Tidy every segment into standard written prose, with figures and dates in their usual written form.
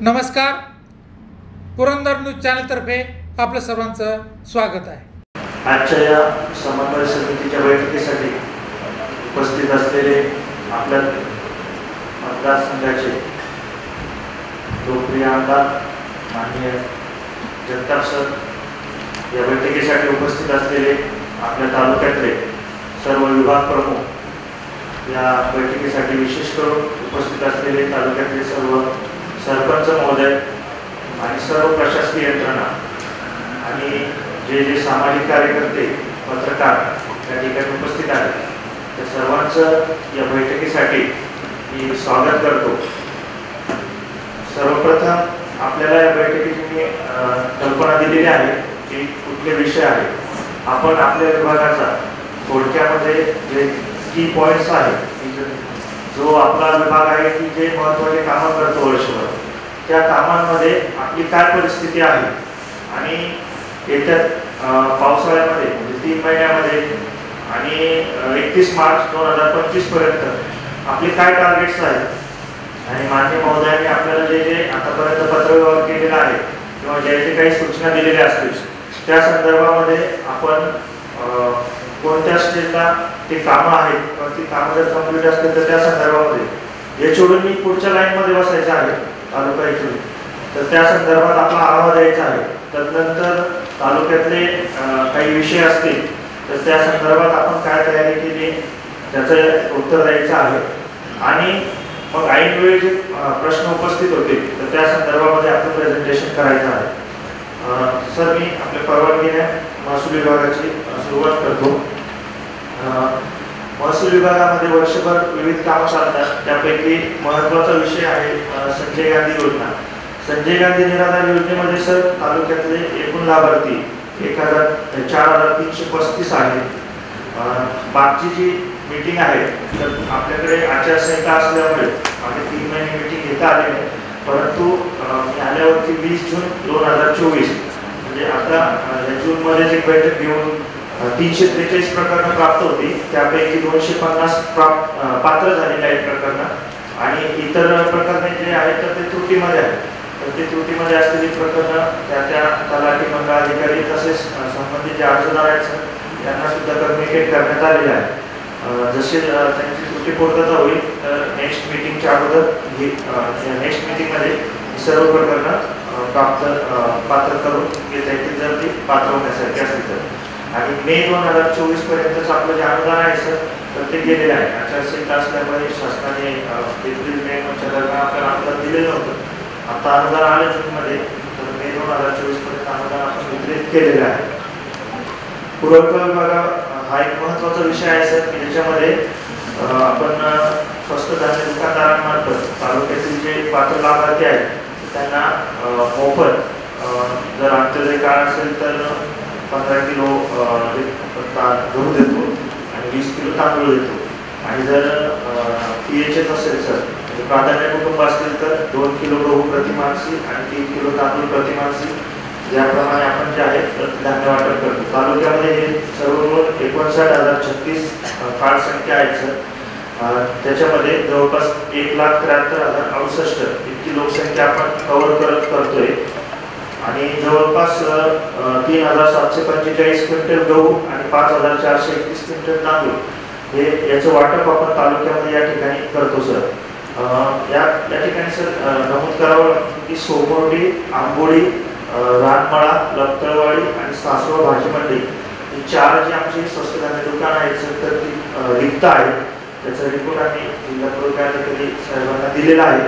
नमस्कार, पुरंदर न्यूज चॅनलतर्फे आपलं सर्वांचं स्वागत आहे। आजच्या या समन्वय समितीच्या बैठकीसाठी उपस्थित असलेले आपल्या मतदारसंघाचे लोकप्रिय आमदार माननीय जगताप सर, या बैठकीसाठी उपस्थित असलेले आपल्या तालुक्यातले सर्व विभाग प्रमुख, या बैठकीसाठी विशेष करून उपस्थित असलेले तालुक्यातले सर्व सरपंच महोदय आणि सर्व प्रशासकीय यंत्रणा आणि जे सामाजिक कार्यकर्ते, पत्रकार या ठिकाणी उपस्थित आहेत, त्या सर्वांचं या बैठकीसाठी मी स्वागत करतो। सर्वप्रथम आपल्याला या बैठकीची मी कल्पना दिलेली आहे की कुठले विषय आहेत। आपण आपल्या विभागाचा थोडक्यामध्ये जे की पॉईंट्स आहेत, जो आपला विभाग आहे की जे महत्त्वाचे कामं करतो वर्षभर, त्या कामांमध्ये आपली काय परिस्थिती आहे आणि येत्या पावसाळ्यामध्ये म्हणजे 3 महिन्यामध्ये आणि 31 मार्च 2025 पर्यंत आपले काय टार्गेट्स आहेत आणि माननीय महोदयांनी आपल्याला जे आतापर्यंत पत्रव्यवहार केलेला आहे किंवा जे काही सूचना दिलेल्या असतील त्या संदर्भामध्ये आपण कोणत्या स्टेजला ते कामं आहेत किंवा ती कामं जर कंप्लीट असतील तर त्या संदर्भामध्ये हे सोडून मी पुढच्या लाईनमध्ये बसायचं आहे तालुका इथून, तर त्या संदर्भात आपला आढावा द्यायचा आहे। तदनंतर तालुक्यातले काही विषय असतील तर त्या संदर्भात आपण काय तयारी केली त्याचं उत्तर द्यायचं आहे आणि मग ऐनवेळी जे प्रश्न उपस्थित होते तर त्या संदर्भामध्ये आपलं प्रेझेंटेशन करायचं आहे। सर, मी आपल्या परवानगीने महसूल विभागाची सुरुवात करतो। महसूल विभागामध्ये वर्षभर विविध कामं चालतात, त्यापैकी महत्त्वाचा विषय आहे संजय गांधी योजना। संजय गांधी निराधार योजनेमध्ये सर तालुक्यातले एकूण लाभार्थी 4,335 आहेत। मागची जी मीटिंग आहे तर आपल्याकडे आचारसंहिता असल्यामुळे आम्ही 3 महिने मीटिंग घेता आले नाही, परंतु मी आल्यावरती 20 जून 2024 म्हणजे आता जूनमध्ये एक बैठक घेऊन 343 प्रकरणं प्राप्त होती, त्यापैकी 250 पात्र झालेले आहेत प्रकरणं आणि इतर प्रकरणे जे आहेत तर ते त्रुटीमध्ये आहेत। तर ते त्रुटीमध्ये असलेली प्रकरणं त्या तलाठी मंडळाधिकारी तसेच संबंधित जे अर्जदार आहेत त्यांना सुद्धा कम्युनिकेट करण्यात आलेले आहे। जसे त्यांची त्रुटी पूर्तता होईल तर नेक्स्ट मीटिंगच्या अगोदर नेक्स्ट मीटिंगमध्ये सर्व प्रकरणं पात्र करून घेता येतील जर ती पात्र होण्यासारखी असली तर। आणि मे 2024 पर्यंतच आपलं जे अनुदान आहे सर तर ते गेलेलं आहे। आचारसंहिता असल्यामुळे शासनाने एप्रिल मे दरम्यान आपल्याला अनुदान दिलेलं नव्हतं। आता अनुदान आलं जूनमध्ये, तर मे 2024 पर्यंत अनुदान आपण वितरित केलेलं आहे। पुरवठा विभाग हा एक महत्त्वाचा विषय आहे सर की ज्याच्यामध्ये आपण स्वस्त धान्य दुकानदारांमार्फत तालुक्यातील जे पात्र लाभार्थी आहेत त्यांना मोफत जर अंत्योदय कार्ड असेल तर 15 किलो गहू देतो आणि 20 किलो तांदूळ देतो आणि जर PHS असेल सर म्हणजे प्राधान्य कुटुंब असतील तर 2 किलो गहू प्रति माणसी आणि 3 किलो तांदूळ प्रति माणसी, ज्याप्रमाणे आपण जे आहे धान्य वाटप करतो। तालुक्यामध्ये हे सर्व मिळून 59,036 कार्ड संख्या आहेत सर। त्याच्यामध्ये जवळपास 1,73,068 इतकी लोकसंख्या आपण कव्हर करतोय आणि जवळपास 3,745 क्विंटल गहू आणि 5,431 क्विंटल तांदूळ हे याचं वाटप आपण तालुक्यामध्ये या ठिकाणी करतो सर। या ठिकाणी सर नमूद करावं की सोमोर्डी, आंबोळी, रानमळा, लपतळवाडी आणि सासवड भाजी मंडई ही 4 जी आमची स्वस्त धान्य दुकान आहेत सर तर ती रिक्त आहेत। त्याचा रिपोर्ट आम्ही जिल्हा पुरवठा साहेबांना दिलेला आहे।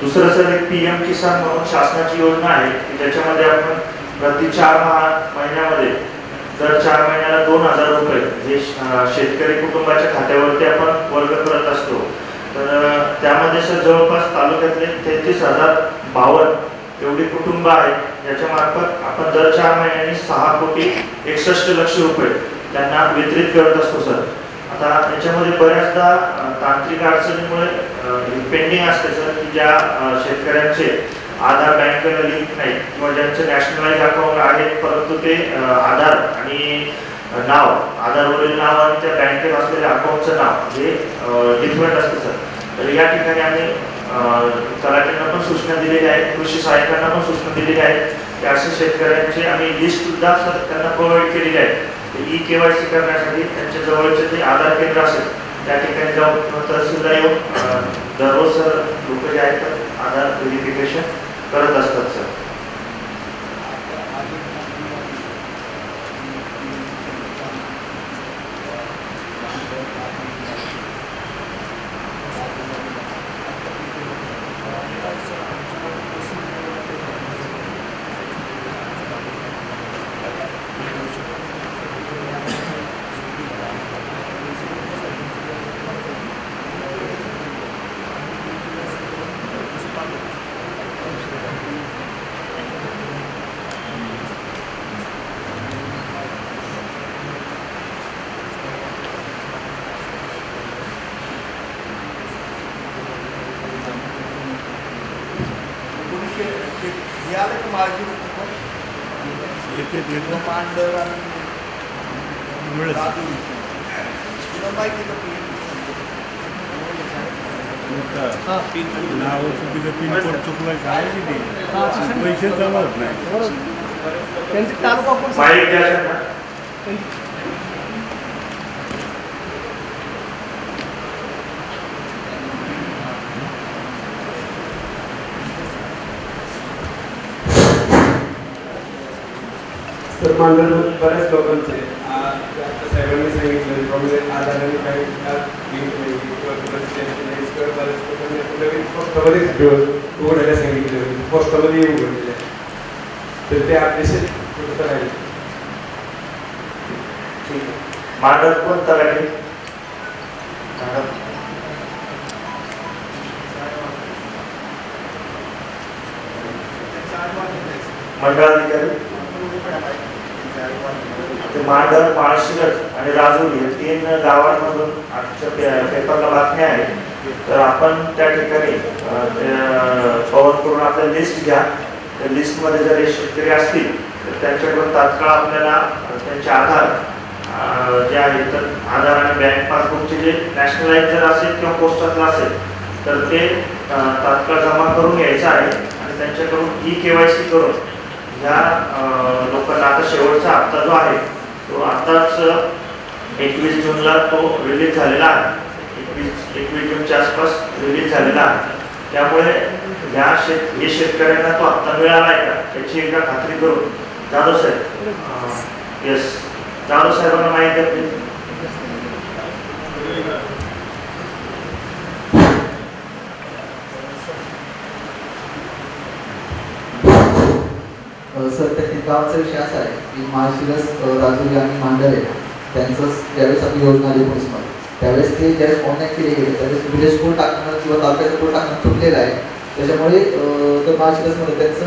दुसरं सर एक PM किसान म्हणून शासनाची योजना आहे की ज्याच्यामध्ये आपण प्रति 4 महिन्यामध्ये दर 4 महिन्याला 2,000 रुपये हे शेतकरी कुटुंबाच्या खात्यावरती आपण वर्ग करत असतो। तर त्यामध्ये सर जवळपास तालुक्यातले 33,052 एवढी कुटुंब आहेत ज्याच्या मार्फत आपण दर 4 महिन्यांनी 6,61,00,000 रुपये त्यांना वितरित करत असतो सर. आता त्याच्यामध्ये बऱ्याचदा तांत्रिक अडचणीमुळे पेंडिंग असते सर, की ज्या शेतकऱ्यांचे आधार बँकेला लिंक नाही किंवा ज्यांचे नॅशनलाइज अकाउंट आहेत परंतु ते आधार आणि नाव, आधारवरील नाव आणि त्या बँकेत असलेल्या अकाउंटचं नाव हे डिफरंट असतं सर. तर या ठिकाणी आम्ही तलाठ्यांना पण सूचना दिलेल्या आहेत, कृषी सहाय्यकांना पण सूचना दिलेल्या आहेत की अशा शेतकऱ्यांचे आम्ही लिस्ट सुद्धा सर त्यांना प्रोव्हाइड केलेली आहे. EKYC करण्यासाठी त्यांच्या जवळचे जे आधार केंद्र असेल त्या ठिकाणी जाऊन किंवा तहसीलला येऊन दररोज सर लोक जे आहेत आधार व्हेरिफिकेशन करत असतात सर. मांडर आणि पिनकोड चुकलं काय पैसे जमा होत नाही. त्यांचे तालुका तर मांडर बऱ्याच लोकांचे साहेबांनी सांगितलं प्रॉब्लेम आधाराने काही पोस्टामध्ये उघडायला सांगितलं, पोस्टामध्ये उघडलेलं आहे. तर ते अपडेशन कुठं राहील. मांडर कोण तलाठी मंडळाधिकारी मांडर, माळशिरस आणि राजुरी हे 3 गावांमधून आजच्या पेपरला बातम्या आहेत. तर आपण त्या ठिकाणी कव्हर करून आपल्या लिस्ट घ्या. त्या लिस्टमध्ये जर हे शेतकरी असतील तर त्यांच्याकडून तात्काळ आपल्याला त्यांचे आधार जे आहेत तर आधार आणि बँक पासबुकचे जे नॅशनलाइज जर असेल किंवा पोस्टातलं असेल तर ते तात्काळ जमा करून घ्यायचं आहे आणि त्यांच्याकडून EKYC करून ह्या लोकांना आता शेवटचा हप्ता जो आहे तो आताच 21 जूनला तो रिलीज झालेला आहे. 21 जूनच्या आसपास रिलीज झालेला आहे. त्यामुळे हे शेतकऱ्यांना तो हप्ता मिळाला आहे का याची एकदा खात्री करून जाधव साहेब जाधव साहेबांना माहिती आहे. सर त्या गावाचा विषय असा आहे की माळशिरस, राजुरी आणि मांडरे त्यांचं ज्यावेळेस आपली योजना आली पोलीसमध्ये त्यावेळेस ते ज्यावेळेस ऑनलाईन केले गेले त्यावेळेस विलेज कोड टाकणं किंवा तालुक्याचं कोड टाकणं चुकलेलं आहे. त्याच्यामुळे तर माळशिरसमध्ये त्यांचं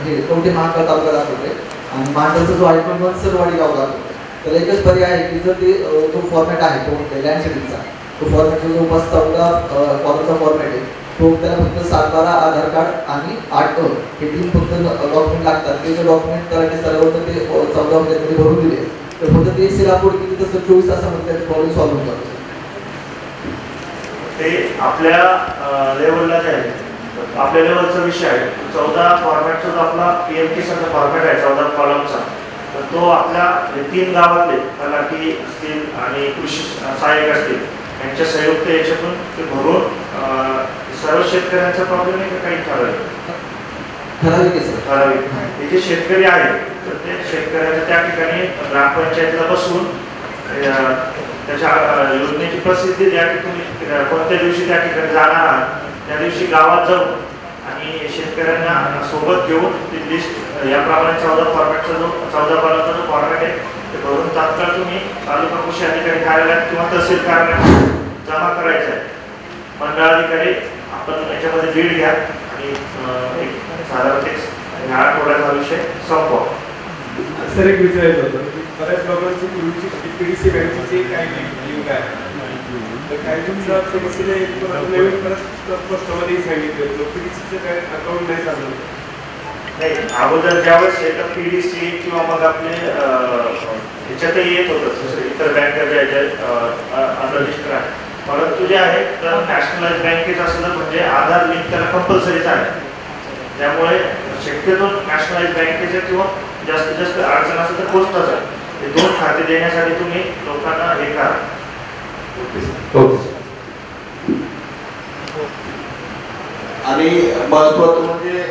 हे कोणते महाकाळ तालुका दाखवते आणि मांडरचा जो आहे तो मनसरवाडी गाव दाखवतो. तर एकच पर्याय आहे की जर ते जो फॉर्मॅट आहे तो लँड शेडिंगचा तो फॉर्मॅट जो 14 कॉलमचा फॉर्मॅट आहे तो त्याला फक्त 7-12 आधार कार्ड आणि 8 हे 3 फक्त डॉक्युमेंट लागतात. ते जे डॉक्युमेंट करायचे सर्व तर ते 14 महिन्यामध्ये भरून दिले तर फक्त ते सिरापूर किती तसं 24 तासामध्ये त्याचे प्रॉब्लेम सॉल्व्ह होऊन जातो. ते आपल्या लेवलला जे आहे आपल्या लेवलचा विषय आहे. 14 फॉर्मॅटचा जो आपला PM किसानचा फॉर्मॅट आहे 14 कॉलमचा तर तो आपल्या 3 गावातले तलाठी असतील आणि कृषी सहाय्यक असतील यांच्या संयुक्त याच्यातून ते भरून सर्व शेतकऱ्यांचा प्रॉब्लेम आहे का काही ठराविक हे जे शेतकरी आहेत तर ते शेतकऱ्यांच्या त्या ठिकाणी ग्रामपंचायतीला बसवून त्याच्या योजनेची प्रसिद्धी ज्या ठिकाणी कोणत्या दिवशी त्या ठिकाणी जाणार आहात त्या दिवशी गावात जाऊन आणि शेतकऱ्यांना सोबत घेऊन ती लिस्ट याप्रमाणे 14 फॉर्मॅटचा जो 14 कॉलमचा जो फॉर्मॅट आहे ते भरून तात्काळ तुम्ही तालुका कृषी अधिकारी कार्यालयात किंवा तहसील कार्यालयात जमा करायचं आहे. मंडळाधिकारी आपण याच्यामध्ये लीड घ्या आणि एक साधारण ह्या आठवड्यात हा विषय संपवा. सर एक विचारायचं होतं की बऱ्याच लोकांची पूर्वीची PDC बँकेची काही लिंक आहे तर काही तुमचं नवीन परत स्पष्टमध्ये सांगितलं PDCचं काय अकाउंट नाही चाललं नाही. अगोदर ज्यावेळेस एका PDC किंवा मग आपले ह्याच्यातही येत होतं दुसरे इतर बँका ज्या अनरजिस्टर आहे, परंतु जे आहे तर नॅशनलाइज बँकेचं असलं म्हणजे आधार लिंक त्याला कंपल्सरीच आहे. त्यामुळे शक्यतो नॅशनलाइज बँकेचं किंवा जास्तीत जास्त अडचण असेल तर पोस्टाचं हे 2 खाते देण्यासाठी तुम्ही लोकांना हे करा. आणि महत्वाचं म्हणजे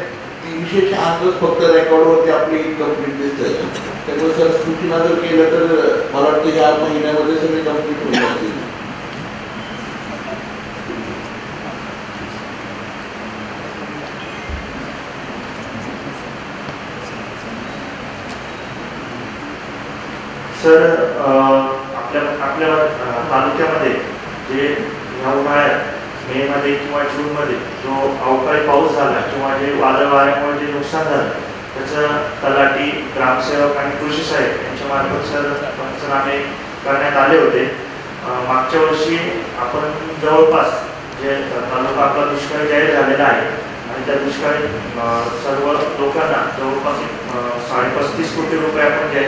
346 फक्त रेकॉर्डवरती आपली कंप्लीट दिसते. त्यामुळे सर सूचना जर केलं तर मला वाटतं या महिन्यामध्ये सगळे कंप्लीट होऊन जातील. सर आपल्या तालुक्यामध्ये जे ह्या उन्हाळ्यात मेमध्ये किंवा जूनमध्ये जो अवकाळी पाऊस झाला किंवा जे वादळ वाऱ्यामुळे जे नुकसान झालं त्याचं तलाठी, ग्रामसेवक आणि कृषी साहेब यांच्यामार्फत सर पंचनामे करण्यात आले होते. मागच्या वर्षी आपण जवळपास जे तालुका आपला दुष्काळी जाहीर झालेला आहे आणि त्या दुष्काळी सर्व लोकांना जवळपास 35.5 कोटी रुपये आपण जे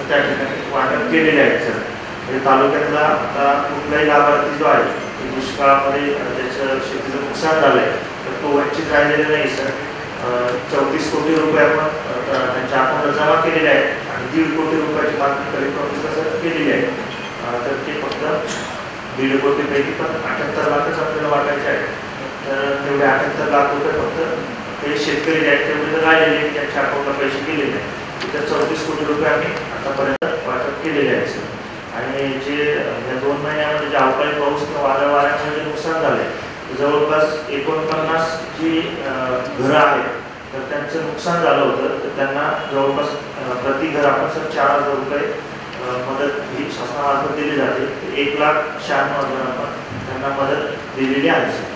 त्या ठिकाणी वाटप केलेले आहेत सर. म्हणजे तालुक्यातला आता कुठलाही लाभार्थी जो आहे दुष्काळामध्ये त्याचं शेतीचं नुकसान झालं आहे तर तो वंचित राहिलेला नाही सर. 34 कोटी रुपये आपण त्यांच्या अकाउंटला जमा केलेले आहेत आणि 1.5 कोटी रुपयाची मागणी कलेक्टर ऑफिसला केलेली आहे. तर ते फक्त 1.5 कोटीपैकी पण 78 लाखच आपल्याला वाटायचे आहे. तर तेवढे 78 लाख रुपये फक्त ते शेतकरी जे आहेत तेवढे राहिलेले त्यांच्या अकाउंटला पैसे गेलेले आहेत. तर 34 कोटी रुपये आम्ही आतापर्यंत वाटप केलेले आहेत सर. आणि जे या 2 महिन्यामध्ये जे अवकाळी पाऊस किंवा वादळ वाऱ्यामुळे जे नुकसान झाले जवळपास 49 जी घरं आहेत तर त्यांचं नुकसान झालं होतं. तर त्यांना जवळपास प्रति घर आपण सर 4,000 रुपये मदत ही शासनामार्फत दिली जाते. 1,96,000 आपण त्यांना मदत दिलेली आहे सर.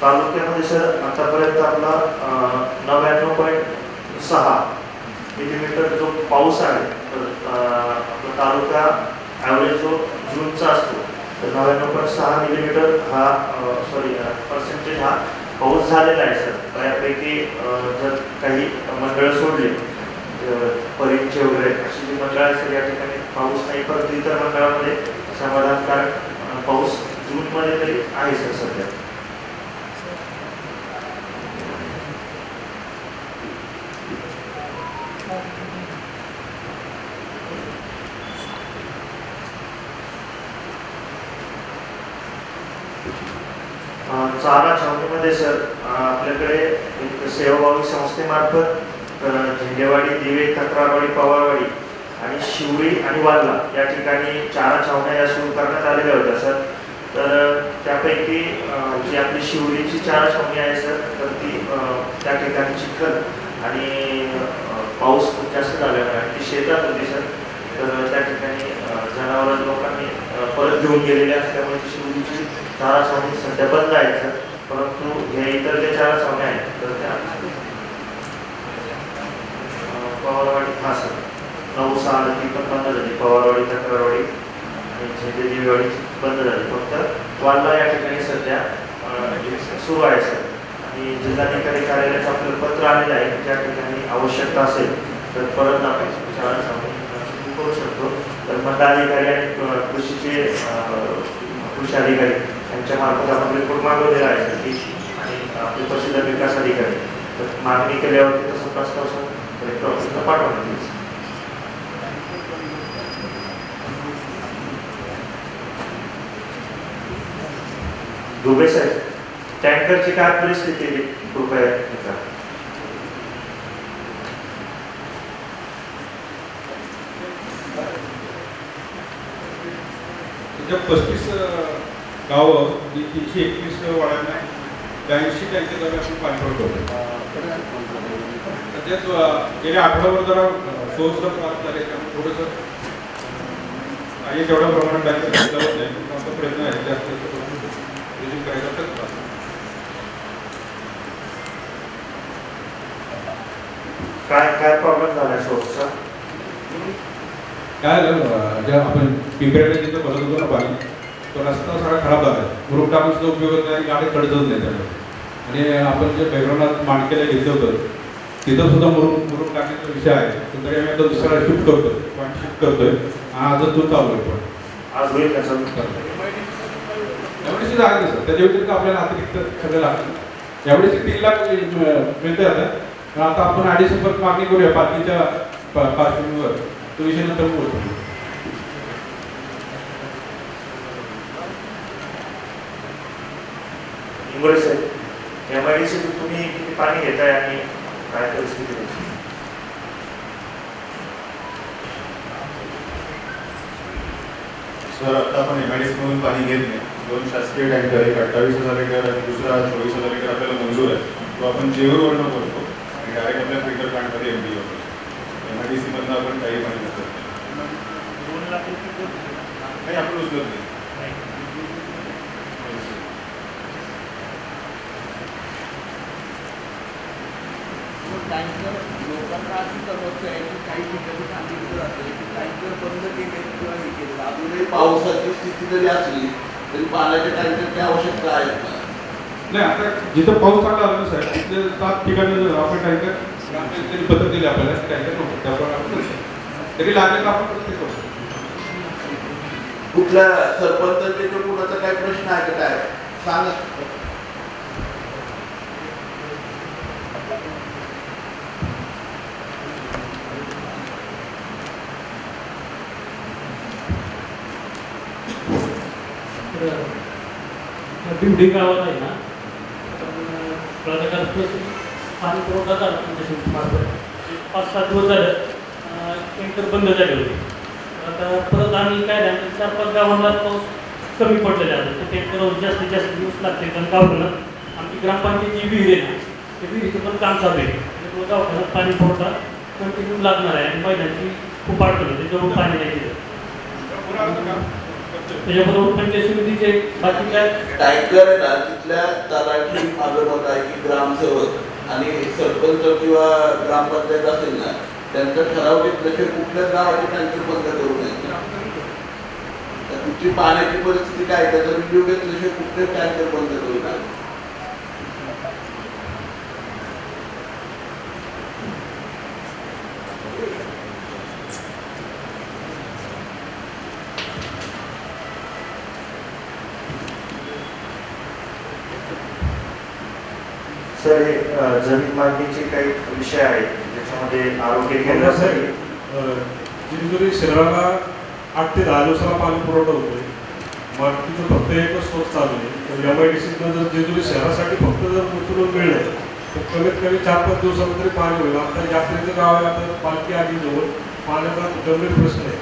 तालुक्यामध्ये सर आतापर्यंत आपला 99.6 मिलीमीटर जो पाऊस आहे तर आपला तालुका ॲव्हरेज जो जूनचा असतो तर 99.6 मिलीमीटर हा पर्सेंटेज हा पाऊस झालेला आहे सर. बऱ्यापैकी जर काही मंडळ सोडले परींचे वगैरे अशी जी मंडळ आहे सर या ठिकाणी पाऊस नाही, परंतु इतर मंडळामध्ये समाधानकारक पाऊस जूनमध्ये तरी आहे सर सध्या. चारा छावणीमध्ये सर आपल्याकडे एक सेवाभावी संस्थेमार्फत झेंडेवाडी, दिवे, तक्रारवाडी, पवारवाडी आणि शिवडी आणि वाल्ला या ठिकाणी चारा छावण्या या सुरू करण्यात आलेल्या होत्या सर. तर त्यापैकी जी आपली शिवडीची चारा छावणी आहे सर तर ती त्या ठिकाणी चिखल आणि पाऊस खूप जास्त झाल्यामुळे ती शेतात होती सर. तर त्या ठिकाणी जनावरं लोकांनी परत घेऊन गेलेले असल्यामुळे शिवडीची चारा छावणी सध्या बंद आहेत सर. परंतु हे इतर जे चारा छावण्या आहेत तर त्या पवारवाडी हा सर 9/6 ती पण बंद झाली. पवारवाडी, तक्रारवाडी आणि झेंडेवाडी बंद झाली. फक्त वाल्ला या ठिकाणी सध्या सुरू आहे सर. आणि जिल्हाधिकारी कार्यालयाचं आपल्याला पत्र आलेलं आहे ज्या ठिकाणी आवश्यकता असेल तर परत आपण चारा छावणी सुरू करू शकतो. तर मंडळाधिकारी आणि कृषीचे कृषी अधिकारी यांच्या मार्फत आपण रिपोर्ट मागवलेला आहे की आणि आपले पशुधन विकास अधिकारी तर मागणी केल्यावरती तसं प्रस्ताव कलेक्टर ऑफिसला पाठवण्यात येईल. दुबे साहेब टँकरची काय परिस्थिती कृपया करा. 35 गावं 321 वाड्यांना 82 टँकरद्वारे आपण पाणी पुरवतो. सध्याच गेल्या आठवड्यावर जरा सोर्सला प्राप्त झाले त्यामुळे थोडंसं आणि तेवढ्या प्रमाणात टँकर घेतला होत नाही. आमचा प्रयत्न आहे जास्त रिझ्यूम करायचा तर काय प्रॉब्लेम झाला सोर्सचा? काय झालं, ज्या आपण पिंपऱ्याला जिथं भरत होतो ना पाणी, तो रस्ता सगळा खराब झाला आहे. मुरुम टाकून सुद्धा उपयोग होत नाही, गाडी कडतच नाही त्यामुळे. आणि आपण जे बैरवनाथ माणकेला घेतलं होतं तिथं सुद्धा मुरुम टाकण्याचा विषय आहे. तर तरी आम्ही आता दुसऱ्याला शिफ्ट करतोय, पॉईंट शिफ्ट करतोय. आजच चालू आहे पण आज होईल का सर? एवढीच आहे सर, त्याच्या व्यतिरिक्त आपल्याला अतिरिक्त सगळं लागतं. एवढीच 3 लाख मिळते आता. पण आता आपण 250 परत मागणी करूया पार्किंगच्या पार्श्वभूमीवर. तो विषय नंतर बोलतो. इंगोले साहेब, MIDC तुम्ही किती पाणी घेताय आणि काय परिस्थिती आहे? सर, आता आपण MIDC मधून पाणी घेत नाही. 2 शासकीय टँकर, एक 28,000 लिटर आणि दुसरा 24,000 लिटर आपल्याला मंजूर आहे. तो आपण जेऊरवरनं करतो आणि डायरेक्ट आपल्या फिल्टर प्लांटमध्ये MD होतो. MIDC मधनं आपण काही पाणी नसतं. 2 लाख रुपये नाही, आपण उचलत नाही. टँकर लोकांना अशी समस्या आहे की काही ठिकाणी सांगितलं जातं की टँकर बंद केले किंवा हे केलं. अजूनही पावसाची स्थिती जरी असली तरी पाण्याच्या टँकरची आवश्यकता आहे का? नाही, आता जिथं पाऊस चांगला आला ना साहेब, तिथले 7 ठिकाणी आपण टँकर त्यांनी पद्धत दिली आपल्याला, टँकर नव्हतं त्याप्रमाणे आपण तरी लागेल तर आपण प्रत्येक करू. कुठल्या सरपंचाच्या कुणाचा काय प्रश्न आहे का काय सांगा. बिवडी गावात आहे ना, पाणी पुरवठा झाला मार्फत 5-7 दिवस झालं टँकर बंद झाले होते. आता परत आम्ही काय झालं 4-5 गावांना पाऊस कमी पडलेला आहे. तर टँकर जास्तीत जास्त दिवस लागते. कारण गावाला आमची ग्रामपंचायतीची विहीर आहे ना, त्या विहिरीचं पण काम चालू आहे. त्याच्यामुळे गावाला पाणी पुरवठा कंटिन्यू लागणार आहे आणि महिलांची खूप अडचण होते, त्याच्यामुळे पाणी नाही दिलं. त्याच्याबरोबर पंचायत समितीचे बाकी काय टँकर आहे ना, तिथल्या तलाठी माझं मत आहे की ग्रामसेवक आणि सरपंच किंवा ग्रामपंचायत असेल ना, त्यांचा ठराव घेतल्याशिवाय कुठल्या गावाचे टँकर बंद करू नये. तुमची पाण्याची परिस्थिती काय त्याचा व्हिडिओ घेतल्याशिवाय कुठले टँकर बंद करू नये. सर, हे जमीन मागणीचे काही विषय आहेत ज्याच्यामध्ये आरोग्य केंद्रासाठी जेजुरी शहराला 8 ते 10 दिवसाला पाणी पुरवठा होतोय. मग तिथं फक्त एकच सोर्स चालू आहे. तर MIDCतनं जर जेजुरी शहरासाठी फक्त जर उचलून मिळलं तर कमीत कमी 4-5 दिवसामध्ये तरी पाणी होईल. आता यात्रेचं गाव आहे, आता पालखी आधी जवळ पाण्याचा गंभीर प्रश्न आहे.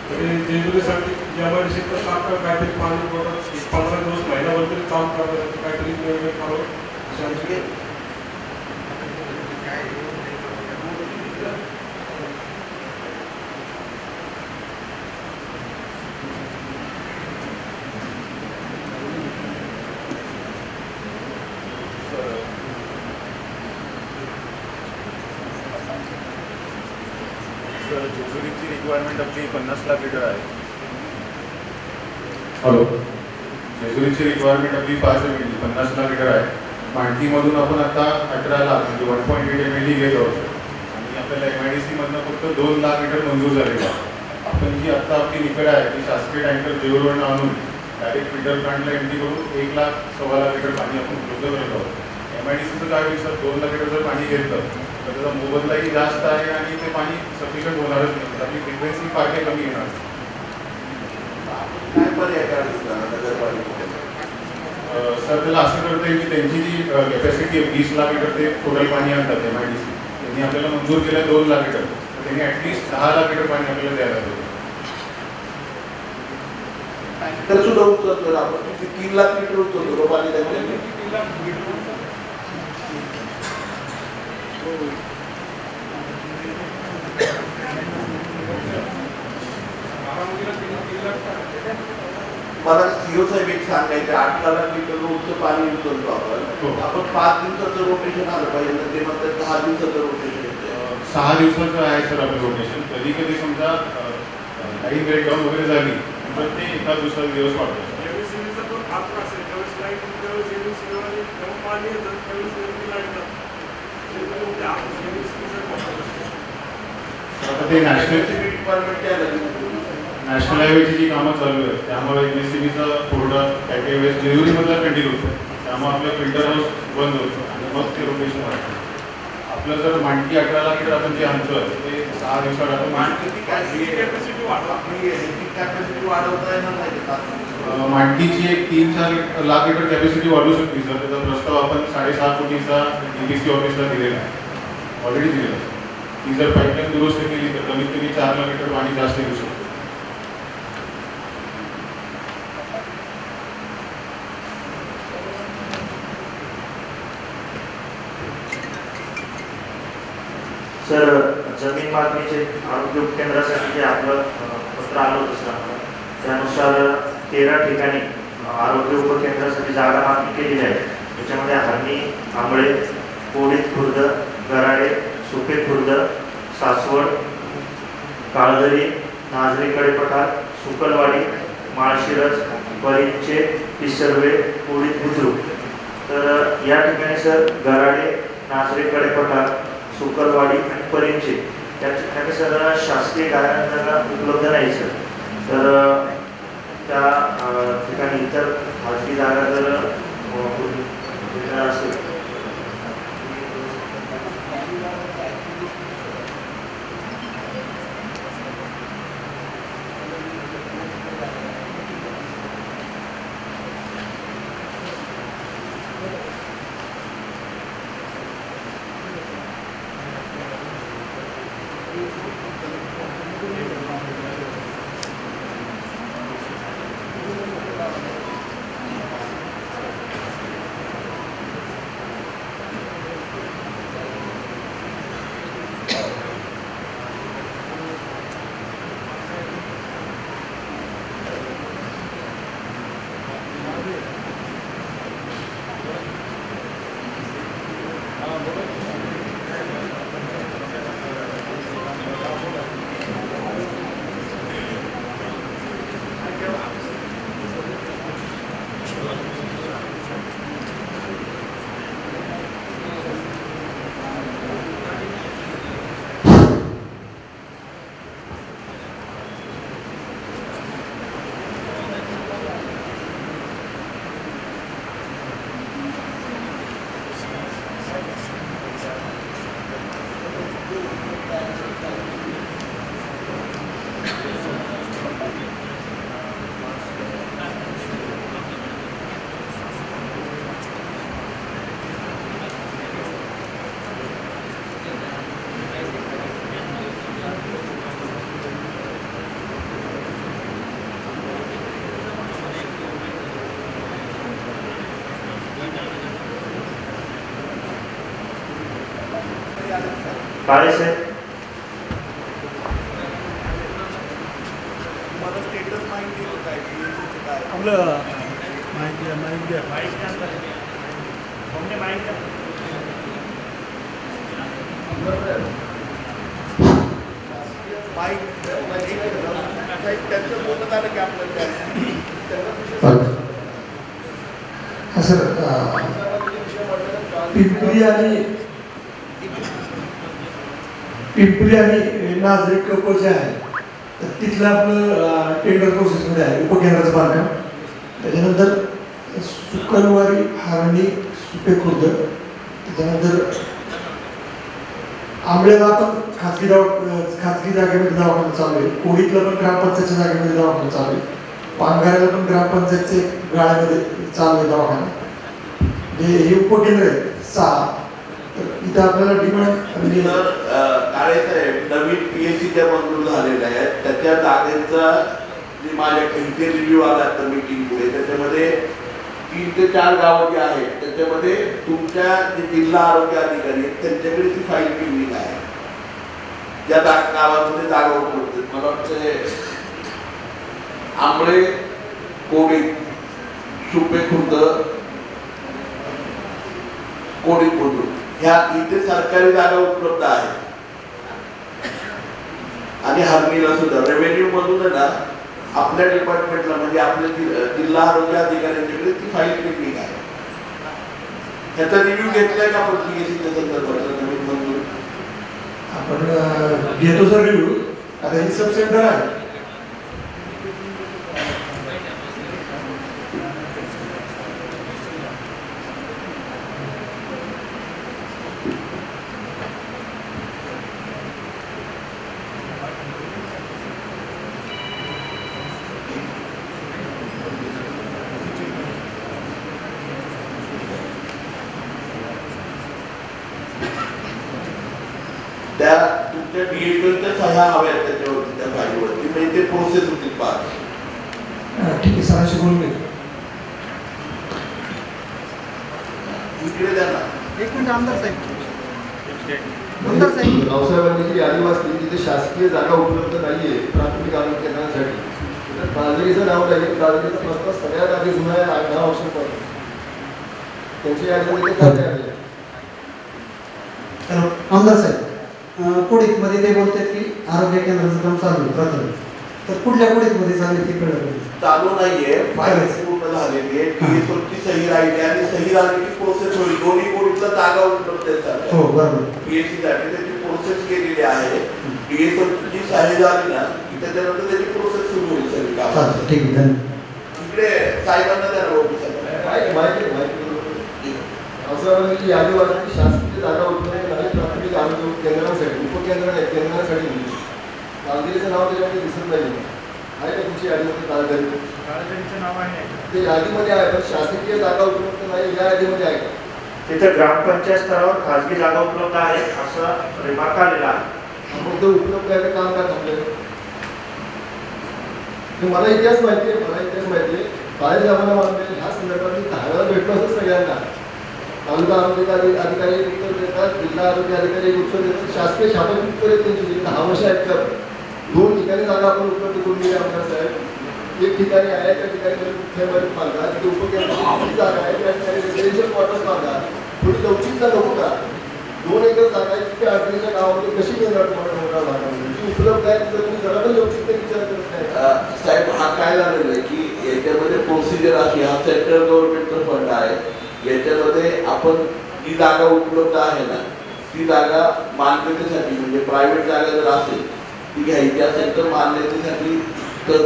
तरी जेजुरीसाठी MIDCतनं तात्काळ काहीतरी पाणी पुरवठा 15 दिवस महिन्याभर तरी काम करण्यासाठी काहीतरी नियोजन करावं अशी आमची. जेजुरीची रिक्वायरमेंट आपली 50 लाख लिटर आहे. हॅलो, जेजुरीची रिक्वायरमेंट आपली 50 लाख लिटर आहे. माणकीमधून आपण आता 18 लाख म्हणजे 1.8 MLD घेत आहोत आणि आपल्याला MIDC मधनं फक्त 2 लाख लिटर मंजूर झालेली आहे. आपण जी आत्ता आपली निकड आहे ती शासकीय टँकर जेऊरवरनं आणून डायरेक्ट फिल्टर प्लांटला MD करून 1 लाख 1.25 लाख लिटर पाणी आपण उपलब्ध करत आहोत. MIDCचं काय होईल सर, 2 लाख लिटर जर पाणी घेतलं तर त्याचा मोबदलाही जास्त आहे आणि ते पाणी सफिशियंट होणारच नाही. आपली फ्रिक्वेन्सी फार कमी येणार. काय पर्याय काय नगरपालिका सर, त्याला असं करता येईल की त्यांची जी कॅपॅसिटी आहे 20 लाख लिटर ते टोटल पाणी आणतात MIDC, त्यांनी आपल्याला मंजूर केलं आहे 2 लाख लिटर. तर त्यांनी ॲटलिस्ट 10 लाख लिटर पाणी आपल्याला द्यायला लागतं. टँकर सुद्धा उचलतो आपण 3 लाख लिटर उचलतो पाणी त्यांच्याकडे. मला सीओ साहेब एक सांगायचं 8 लाख लिटर रोजचं पाणी उचलतो आपण 5 दिवसाचं रोटेशन आलं पाहिजे. ते म्हणतात 10 दिवसाचं रोटेशन. 6 दिवसाचं आहे सर आपलं रोटेशन. कधी कधी समजा लाईन ब्रेकडाऊन वगैरे झाली तर ते एका दुसरा दिवस वाढतो. आता ते नॅशनल हायवेची जी कामं चालू आहेत त्यामुळे MSCBचा थोडा काही काही वेळेस जेजुरीमधला कंटिन्यू होतो, त्यामुळे आपलं फिल्टर हाऊस बंद होतं आणि मग ते रोटेशन वाढतं. आपलं जर मांडकी 18 लाख लिटर आपण जे आणतोय ते 6 दिवसात आपण मांडकीची एक 3-4 लाख लिटर कॅपॅसिटी वाढू शकते सर. त्याचा प्रस्ताव आपण 6.5 कोटीचा DPC ऑफिसला दिलेला आहे, ऑलरेडी दिलेला आहे. ती जर पाईपलाईन दुरुस्त केली तर कमीत कमी 4 लाख लिटर पाणी जास्त येऊ शकतो. सर, जमीन मागणीचे आरोग्य उपकेंद्रासाठी जे आपलं पत्र आलं होतं सर आम्हाला, त्यानुसार 13 ठिकाणी आरोग्य उपकेंद्रासाठी जागा मागणी केलेली आहे. त्याच्यामध्ये हरणी, आंबळे, कोडीत खुर्द, गराडे, सुपे खुर्द, सासवड, काळदरी, नाझरी कडेपठार, सुकलवाडी, माळशिरस, परिचे, पिसर्वे, कोडीत बुद्रुक. तर या ठिकाणी सर गराडे, नाझरी कडेपठार, सुकलवाडी आणि परिचे त्या ठिकाणी सर शासकीय जागा उपलब्ध नाही सर. तर त्या ठिकाणी इतर खाजगी जागा जर असेल काळे साहेब तुम्हाला स्टेटस माहिती आहे काय आपलं माहिती त्यांचं बोलत आलं की आपल्याला सर पिंपरी आणि नाझरी कप जे आहे तर तिथलं आपलं टेंडर प्रोसेसमध्ये आहे उपकेंद्राचं बांधकाम. त्याच्यानंतर सुकलवाडी, हरणी, सुपे खुर्द, त्याच्यानंतर आंबळेला पण खाजगी जागेमध्ये दवाखाना चालू आहे. कोडीतला पण ग्रामपंचायतच्या जागेमध्ये दवाखाना चालू आहे. पानगाऱ्याला पण ग्रामपंचायतचे गाळ्यामध्ये चालू आहे दवाखाना. हे उपकेंद्र आहे 6. तर इथं आपल्याला डिमांड साहेब नवीन PSC ज्या मंजूर झालेल्या आहेत त्याच्या जागेचा जे माझ्या इथे रिव्ह्यू आला तर मीटिंग पुढे त्याच्यामध्ये 3 ते 4 गावं जी आहेत त्याच्यामध्ये तुमच्या जे जिल्हा आरोग्य अधिकारी आहेत त्यांच्याकडे ती फाईल पेंडिंग आहे. ज्या गावांमध्ये जागा उपलब्ध आहेत. मला वाटतं आंबळे, कोडीत, सुपे खुर्द, कोडीत बुद्रुक ह्या इथे सरकारी जागा उपलब्ध आहेत आणि हर्नीला सुद्धा रेव्हेन्यू मधून आहे ना आपल्या डिपार्टमेंटला म्हणजे आपल्या जिल्हा आरोग्य अधिकाऱ्यांच्याकडे ती फाईल पेंडिंग आहे. ह्याचा रिव्ह्यू घेतलाय का आपण PSCच्या संदर्भातला नवीन मंजूर? आपण घेतो सर रिव्ह्यू. आता ही सब सेंटर आहे. त्या तुमच्या DHOच्या सह्या हव्यात त्याच्यावरती त्या फाईलवरती म्हणजे ते प्रोसेस होतील पास. ठीक आहे सरांशी बोलून घेतो. इकडे द्या ना. एक मिनिट आमदार साहेब. रावसाहेबांनी जी यादी वाचली तिथे शासकीय जागा उपलब्ध नाहीये प्राथमिक आरोग्य केंद्रांसाठी. तर काळजीचं नाव लागेल. काळजीचा प्रस्ताव सगळ्यात आधी जुना आहे 10 वर्षांपासून. त्यांच्या यादीमध्ये काय आहे? आमदार साहेब कोडीमध्ये ते बोलतात की आरोग्य केंद्राचं काम चालू आहे प्राथमिक. तर कुठल्या कोडीमध्ये चालू आहे ते कळलं चालू नाहीये. फाईल पूर्ण झालेली आहे. PSOची सही राहिली आणि सही झाली की प्रोसेस होईल. दोन्ही कोडीतला जागा उपलब्ध आहे. हो बरोबर. PSC साठी त्याची प्रोसेस केलेली आहे. PSOची सही झाली ना की त्याच्यानंतर त्याची प्रोसेस सुरू होईल सगळी कामं. ठीक आहे धन्यवाद. इकडे साहेबांना द्या ना ऑफिसर. रावसाहेबांनी यादी वाचली शासकीय जागा उपलब्ध नाही प्राथमिक आरोग्य केंद्रांसाठी उपकेंद्र नाही केंद्रांसाठी. कामगिरीचं नाव त्याच्यामध्ये दिसत नाही आहे का तुमची यादीमध्ये? काळगरीचं नाव आहे ते यादीमध्ये आहे पण शासकीय जागा उपलब्ध नाही या यादीमध्ये आहे का? तिथे ग्रामपंचायत स्तरावर खाजगी जागा उपलब्ध आहे असा रिमार्क आलेला आहे. मग ते उपलब्ध आहे काम काय थांबलेलं? मला इतिहास माहिती आहे. बाहेर जाताना मानले ह्या संदर्भात मी 10 वेळा भेटलो असं सगळ्यांना. तालुका आरोग्य अधिकारी उत्तर देतात, जिल्हा आरोग्य अधिकारी उत्तर देतात, शासकीय शाखाची उत्तर येत त्यांची 10 वर्ष आहेत. तर 2 ठिकाणी जागा आपण उपलब्ध करून दिली आमदार साहेब. एक ठिकाणी आहे त्या ठिकाणी मुख्यमंत्री बांधा तिथे उपकेंद्राची जागा आहे त्या ठिकाणी रेसिडेन्शियल क्वार्टर्स बांधा. थोडी लवचिकता नको का? 2 एकर जागा आहे तिथे अडचणीच्या गावामध्ये कशी मिळणार तुम्हाला मोठ्या भागामध्ये जी उपलब्ध आहे तिथं तुम्ही जरा पण लवचिकता विचार करत नाही. साहेब हा काय झालेलं आहे की याच्यामध्ये प्रोसिजर अशी हा सेंट्रल गव्हर्नमेंटचा फंड आहे. याच्यामध्ये आपण जी जागा उपलब्ध आहे ना ती जागा मान्यतेसाठी म्हणजे प्रायव्हेट जागा जर असेल ती घ्यायची असेल तर मान्यतेसाठी तर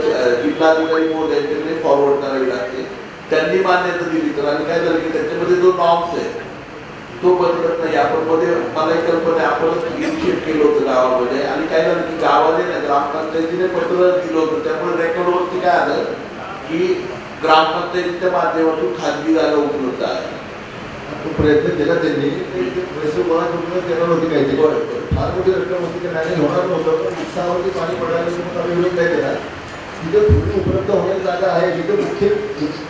जिल्हाधिकारी महोदयांच्याकडे फॉरवर्ड करावी लागते. त्यांनी मान्यता दिली तर आणि काय झालं की त्याच्यामध्ये जो नॉर्म्स आहे तो बदलत नाही. आपण मध्ये मला एक कल्पना आहे आपण इनिशिएट केलं होतं गावामध्ये आणि काय झालं की गावाने ना ग्रामपंचायतीने पत्र दिलं होतं. त्यामुळे रेकॉर्डवरती काय आलं की ग्रामपंचायतीच्या माध्यमातून खाजगी जागा उपलब्ध आहे. तो प्रयत्न केला त्यांनी पैसे गोळा करून देणार होते काही फार मोठी रक्कम होती ते मॅनेज होणार नव्हतं. पण उत्साहावरती पाणी पडायला म्हणून आम्ही विरोध नाही केला. तिथे पूर्ण उपलब्ध होण्याची जागा आहे जिथे मुख्य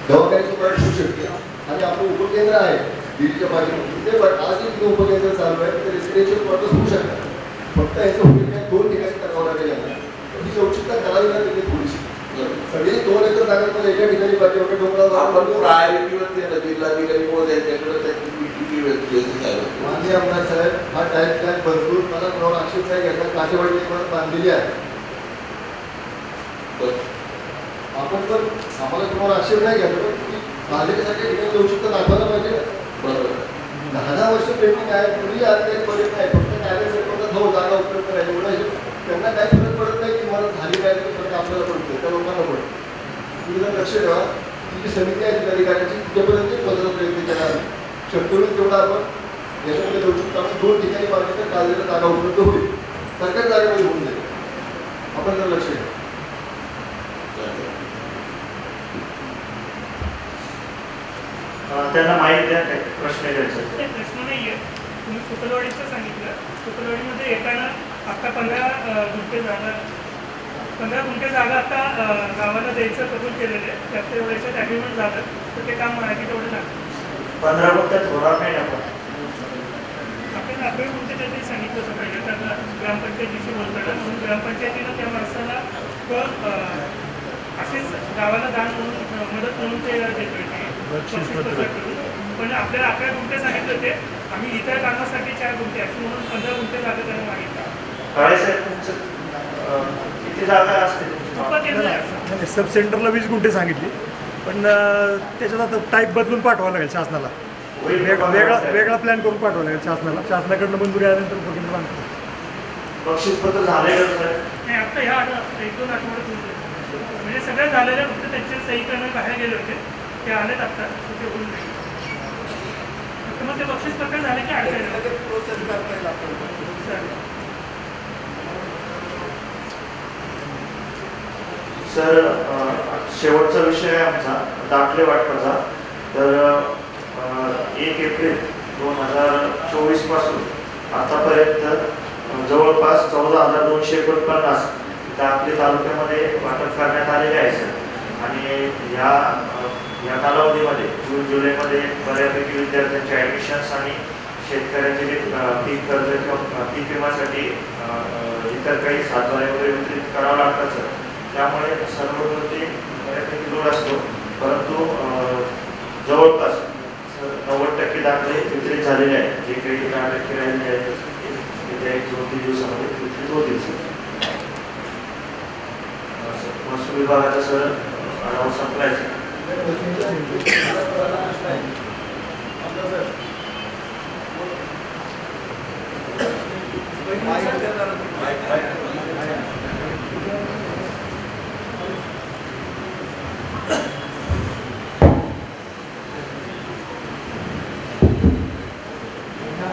दवाखान्याची वाढ होऊ शकते आणि आपलं उपकेंद्र आहे दिल्लीच्या बाजूला तिथे आजही तिथे उपकेंद्र चालू आहे. तिथे रेसिडेन्शियल क्वार्टर्स होऊ शकतात. फक्त याचं होईल काय 2 ठिकाणी करावं लागेल यांना. ही लवचिकता करावी लागेल तिथे थोडीशी. सगळी 2 एकर जागांमध्ये एका ठिकाणी पाहिजे एवढ्या डोंगरावर आपण प्रायोरिटीवरती आहे ना जिल्हाधिकारी महोदयांच्याकडे त्याची माननीय आमदार साहेब हा टाईप प्लॅन भरपूर मला कोणावर आक्षेप नाही घ्यायचा. काठेवाडी इमारत बांधलेली आहे आपण पण आम्हाला कोणावर आक्षेप नाही घ्यायचा पण तुम्ही बांधण्यासाठी ठिकाणी लवचिकता दाखवायला पाहिजे ना. बरोबर 10 वर्ष पेंडिंग आहे तुम्ही आज काही बजेट नाही फक्त कायद्यासाठी हो जागा उपलब्ध नाही एवढं त्यांना काही फरक पडत नाही की मला झाली काय तर फरक आपल्याला पडतो त्या लोकांना पडतो. तुम्ही जर लक्ष ठेवा तुमची समिती आहे जिल्हाधिकाऱ्यांची तिथेपर्यंत बदलचा प्रयत्न केला शक्य तेवढा आपण याच्यामध्ये लवचिकता 2 ठिकाणी बांधली तर कायद्याला जागा उपलब्ध होईल. सरकारी जागेमध्ये होऊन जाईल. आपण जर लक्ष ठेवा. त्यांना माहिती द्या काय प्रश्न द्यायचा प्रश्न नाहीये. तुम्ही सुकलवाडीचं सांगितलं. सुकलवाडीमध्ये येताना आता 15 गुंठे जागा आता गावाला द्यायचं कबूल केलेलं आहे. त्यात एवढ्याच्यात ॲग्रीमेंट झालं तर ते काम मराठी तेवढं लागतं. 15 गुंठ्यात होणार नाही आपण. आपल्याला 11 गुंठे त्यांनी सांगितलं होतं पाहिजे त्यांना ग्रामपंचायतीशी बोलताना म्हणून ग्रामपंचायतीनं त्या माणसाला असेच गावाला दान म्हणून मदत म्हणून ते देतोय पण आपल्याला 11 गुंठे सांगितले होते. आम्ही इतर कामासाठी 4 गुंठे असे म्हणून 15 गुंठे जागा त्यांना मागितलं. काळे साहेब तुमचं किती जागा असते सब सेंटरला 20 गुंठे सांगितली, पण त्याच्यात आता टाईप बदलून पाठवावं लागेल शासनाला, वेगळा प्लॅन करून पाठवावं लागेल शासनाला. शासनाकडनं मंजुरी आल्यानंतर बघून बांधतो. बक्षीसपत्र झाले नाही, आता ह्या 1-2 आठवड्यात म्हणजे सगळं झालेलं, फक्त त्यांचे सही करणं बाहेर गेले होते, ते आलेत आता, ते होऊन नाही. फक्त मग ते बक्षीसपत्र झाले की अडचण प्रोसेस करता येईल आपण. सर, शेवटचा विषय आहे आमचा दाखले वाटपाचा. तर 1 एप्रिल 2024 पासून आतापर्यंत जवळपास 14,249 दाखले तालुक्यामध्ये वाटप करण्यात आलेले आहे सर. आणि या कालावधीमध्ये जून-जुलैमध्ये बऱ्यापैकी विद्यार्थ्यांचे ॲडमिशन्स आणि शेतकऱ्यांचे जे पीक कर्ज किंवा पीक विम्यासाठी इतर काही सातबारे वगैरे वितरित करावं लागतात सर. त्यामुळे सर्वप्रती बऱ्यापैकी लोड असतो, परंतु जवळपास 90% दाखले वितरित झालेले आहेत. जे काही 10% राहिलेले आहेत येत्या 1-2 दिवसामध्ये वितरित होतील सर. महसूल विभागाचा सर आढावा संपलाय सर.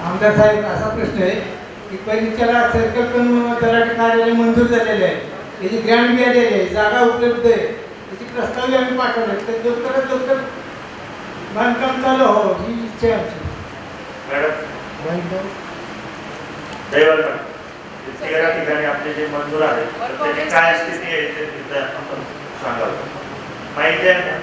आमदार साहेब, असा प्रश्न आहे की परीक्षेला सर्कल पण तलाठी कार्यालय मंजूर झालेले आहे, त्याची ग्रँट बी आलेली आहे, जागा उपलब्ध आहे, त्याची प्रस्ताव आम्ही पाठवले, तर लवकरात लवकर बांधकाम चालू हो ही इच्छा आहे आमची. मॅडम दैवाल मॅडम, 13 ठिकाणी आपले जे मंजूर आहेत त्याची काय स्थिती आहे ते आपण सांगाल, माहिती आहे ना?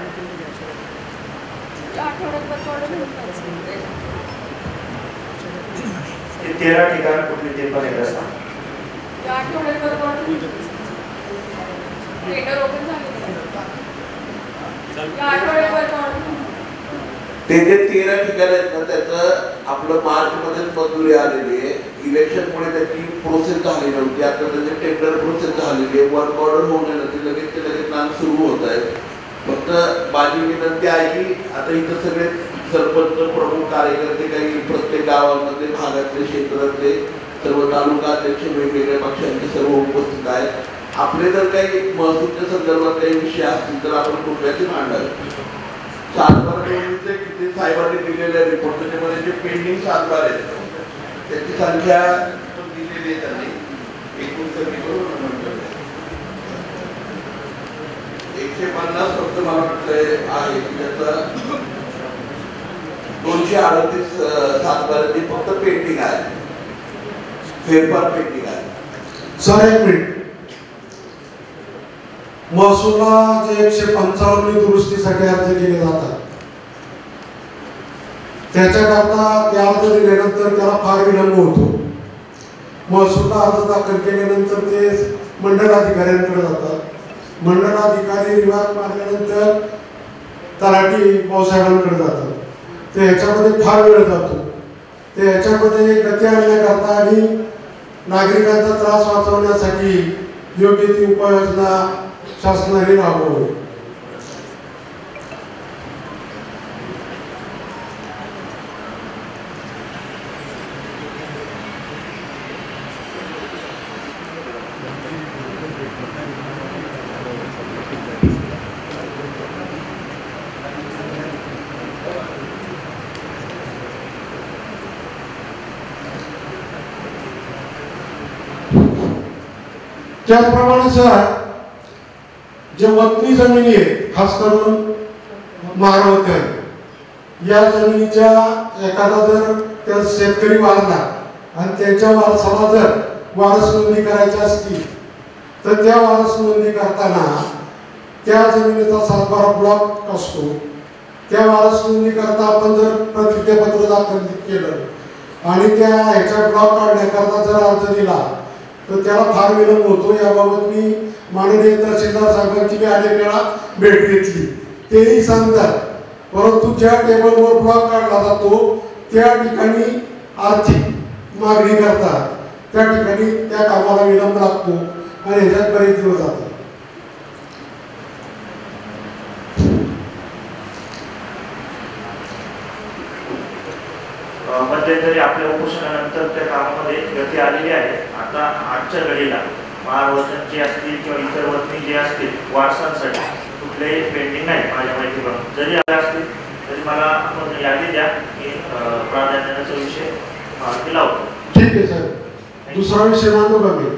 ते 13 ठिकाण कुठली ते पण एकदा सांग. ते जे 13 ठिकाण आहेत ना, त्याचं आपलं मार्चमध्ये मंजुरी आलेली आहे. इलेक्शनमुळे त्याची प्रोसेस झाली नव्हती, आता त्याची टेंडर प्रोसेस झालेली आहे. वर्क ऑर्डर होऊन लगेच काम सुरू होत आहे. फक्त माझी विनंती आहे की आता इथं सगळे सरपंच, प्रमुख कार्यकर्ते, काही प्रत्येक गावामध्ये भागातले, क्षेत्रातले सर्व तालुका अध्यक्ष, वेगवेगळ्या पक्षांचे सर्व उपस्थित आहेत. आपले जर काही महसूलच्या संदर्भात काही विषय असतील तर आपण कुठल्याचे मांडावे. सातबाराचे किती साहेबांनी दिलेल्या रिपोर्ट, त्याच्यामध्ये जे पेंडिंग सातबार आहेत त्याची संख्या दिलेली आहे त्यांनी. एकूण सगळी 150 फक्त मला वाटतं आहे, त्याचं 238 सातबाराची फक्त पेंडिंग आहे, फेरफार पेंडिंग आहे. Sir, 1 minute. महसूलला जे 155 दुरुस्तीसाठी अर्ज केले जातात त्याच्याकरता ते अर्ज दिल्यानंतर त्याला फार विलंब होतो. महसूलला अर्ज दाखल केल्यानंतर ते मंडळ अधिकाऱ्यांकडे जातात. मंडळ अधिकारी विभाग मारल्यानंतर तलाठी भाऊसाहेबांकडे जातात. ते ह्याच्यामध्ये फार वेळ जातो. ते ह्याच्यामध्ये गती आणण्याकरता आणि नागरिकांचा त्रास वाचवण्यासाठी योग्य ती उपाययोजना शासनाने राबवली. त्याचप्रमाणे सर, जे वतनी जमिनी आहे, खास करून मारवते, या जमिनीच्या एखादा जर त्या शेतकरी वारला आणि त्यांच्या वारसाला जर वारस नोंदणी करायची असती तर त्या वारस नोंदणी करताना त्या जमिनीचा सातबारा ब्लॉक असतो. त्या वारस नोंदणी करता आपण जर प्रतिज्ञापत्र दाखल केलं आणि त्या ह्याच्या ब्लॉक काढण्याकरता जर अर्ज दिला तर त्याला फार विलंब होतो. याबाबत मी माननीय तहसीलदार साहेबांची अनेक वेळा भेट घेतली, तेही सांगतात. परंतु ज्या टेबलवर ब्लॉक काढला जातो त्या ठिकाणी आर्थिक मागणी करतात, त्या ठिकाणी त्या कामाला विलंब लागतो. आणि ह्याच्यात बरेच दिवस जातात. मध्यंतरी आपल्या उपोषणानंतर त्या कामामध्ये गती आलेली आहे. आता आजच्या घडीला महावचन जे असतील किंवा इतर वतनी जे असतील वारसांसाठी कुठलेही पेंडिंग नाही माझ्या माहितीप्रमाणे. जरी आले असतील तरी मला आपण यादी द्या की प्राधान्याचा विषय मार्गी लावतो. ठीक आहे सर. दुसरा विषय मांडू का मी?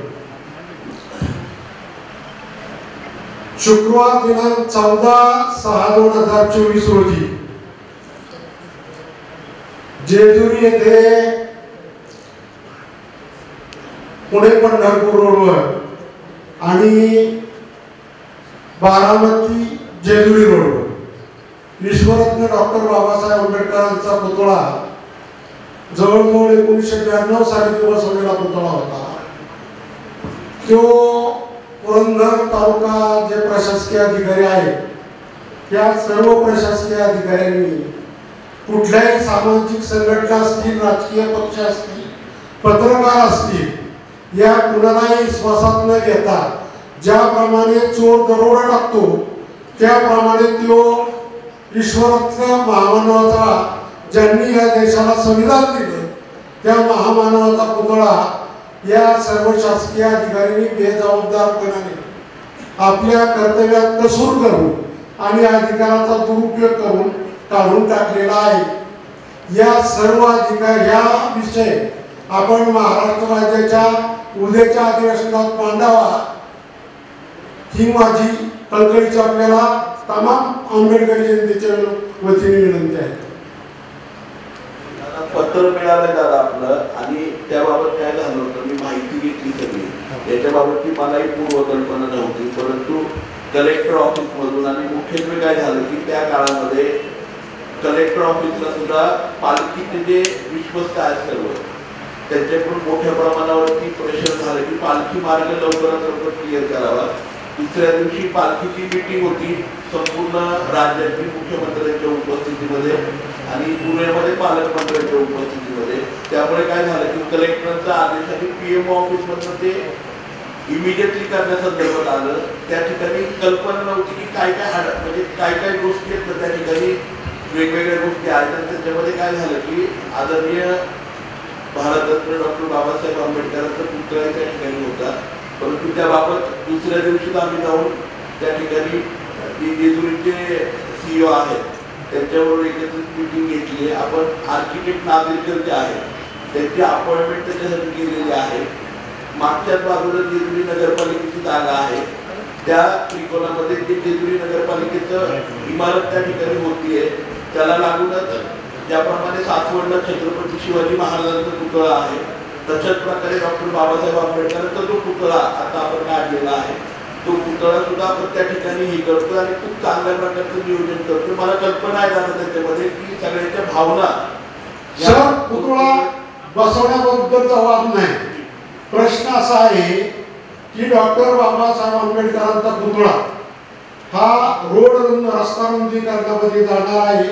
शुक्रवार दिनांक 14/6/2024 रोजी जेजुरी येथे पुणे पंढरपूर रोडवर आणि बारामती जेजुरी रोडवर विश्वरत्न डॉक्टर बाबासाहेब आंबेडकरांचा पुतळा जवळजवळ 1992 साली बसवलेला पुतळा होता. तो पुरंदर तालुका जे प्रशासकीय अधिकारी आहेत त्या सर्व प्रशासकीय अधिकाऱ्यांनी कुठल्याही सामाजिक संघटना असतील, राजकीय पक्ष असतील, पत्रकार असतील, या कुणालाही विश्वासात न घेता ज्याप्रमाणे चोर दरोडा टाकतो त्याप्रमाणे तो ईश्वरत्न महामानवाचा, ज्यांनी या देशाला संविधान दिले त्या महामानवाचा पुतळा या सर्व शासकीय अधिकाऱ्यांनी बेजबाबदारपणाने आपल्या कर्तव्यात कसूर करून आणि अधिकाराचा दुरुपयोग करून काढून टाकलेला आहे. या सर्व अधिकार या विषय आपण महाराष्ट्र राज्याच्या उद्याच्या अधिवेशनात मांडावा ही माझी कळकळीची आपल्याला तमाम आंबेडकरी जनतेच्या वतीने विनंती आहे. पत्र मिळालं दादा आपलं आणि त्याबाबत काय झालं होतं मी माहिती घेतली सगळी. याच्याबाबतची मलाही पूर्वकल्पना नव्हती, परंतु कलेक्टर ऑफिस मधून आणि मुख्यत्वे काय झालं की त्या काळामध्ये कलेक्टर ऑफिसला सुद्धा पालखीचे जे विश्वस्त आहेत सर्व त्यांच्याकडून मोठ्या प्रमाणावरती प्रेशर झालं की पालखी मार्ग लवकरात लवकर क्लिअर करावा. दुसऱ्या दिवशी पालखीची मीटिंग होती संपूर्ण राज्यातील मुख्यमंत्र्यांच्या उपस्थितीमध्ये आणि पुण्यामध्ये पालकमंत्र्यांच्या उपस्थितीमध्ये. त्यामुळे काय झालं की कलेक्टरचा आदेशाने PMO ऑफिसमधून ते इमिडिएटली करण्यासंदर्भात आलं. त्या ठिकाणी कल्पना नव्हती की काय म्हणजे काय गोष्टी आहेत त्या ठिकाणी वेगवेगळ्या गोष्टी आहेत. आणि त्याच्यामध्ये काय झालं की आदरणीय भारतरत्न डॉक्टर बाबासाहेब आंबेडकरांचा पुतळा त्या ठिकाणी होता, परंतु त्याबाबत दुसऱ्या दिवशीच आम्ही जाऊन त्या ठिकाणी जेजुरीचे CEO आहेत त्यांच्याबरोबर एकत्रित मीटिंग घेतली. आपण आर्किटेक्ट नागरिकर जे आहेत त्यांची अपॉइंटमेंट त्याच्यासाठी केलेली आहे. मागच्याच बाजूला जेजुरी नगरपालिकेची जागा आहे, त्या त्रिकोणामध्ये जे जेजुरी नगरपालिकेचं इमारत त्या ठिकाणी होतीये त्याला लागूनच ज्याप्रमाणे सासवडला छत्रपती शिवाजी महाराजांचा पुतळा आहे तशाच प्रकारे डॉक्टर बाबासाहेब आंबेडकरांचा जो पुतळा आता आपण काढलेला आहे तो पुतळा सुद्धा आपण त्या ठिकाणी हे करतो आणि खूप चांगल्या प्रकारचं नियोजन करतो. मला कल्पना आहे दादा त्याच्यामध्ये की सगळ्यांच्या भावना पुतळा बसवण्याबद्दलचा वाद नाही. प्रश्न असा आहे की डॉक्टर बाबासाहेब आंबेडकरांचा पुतळा हा रोड रस्ता रुंदीकरणामध्ये जाणार आहे.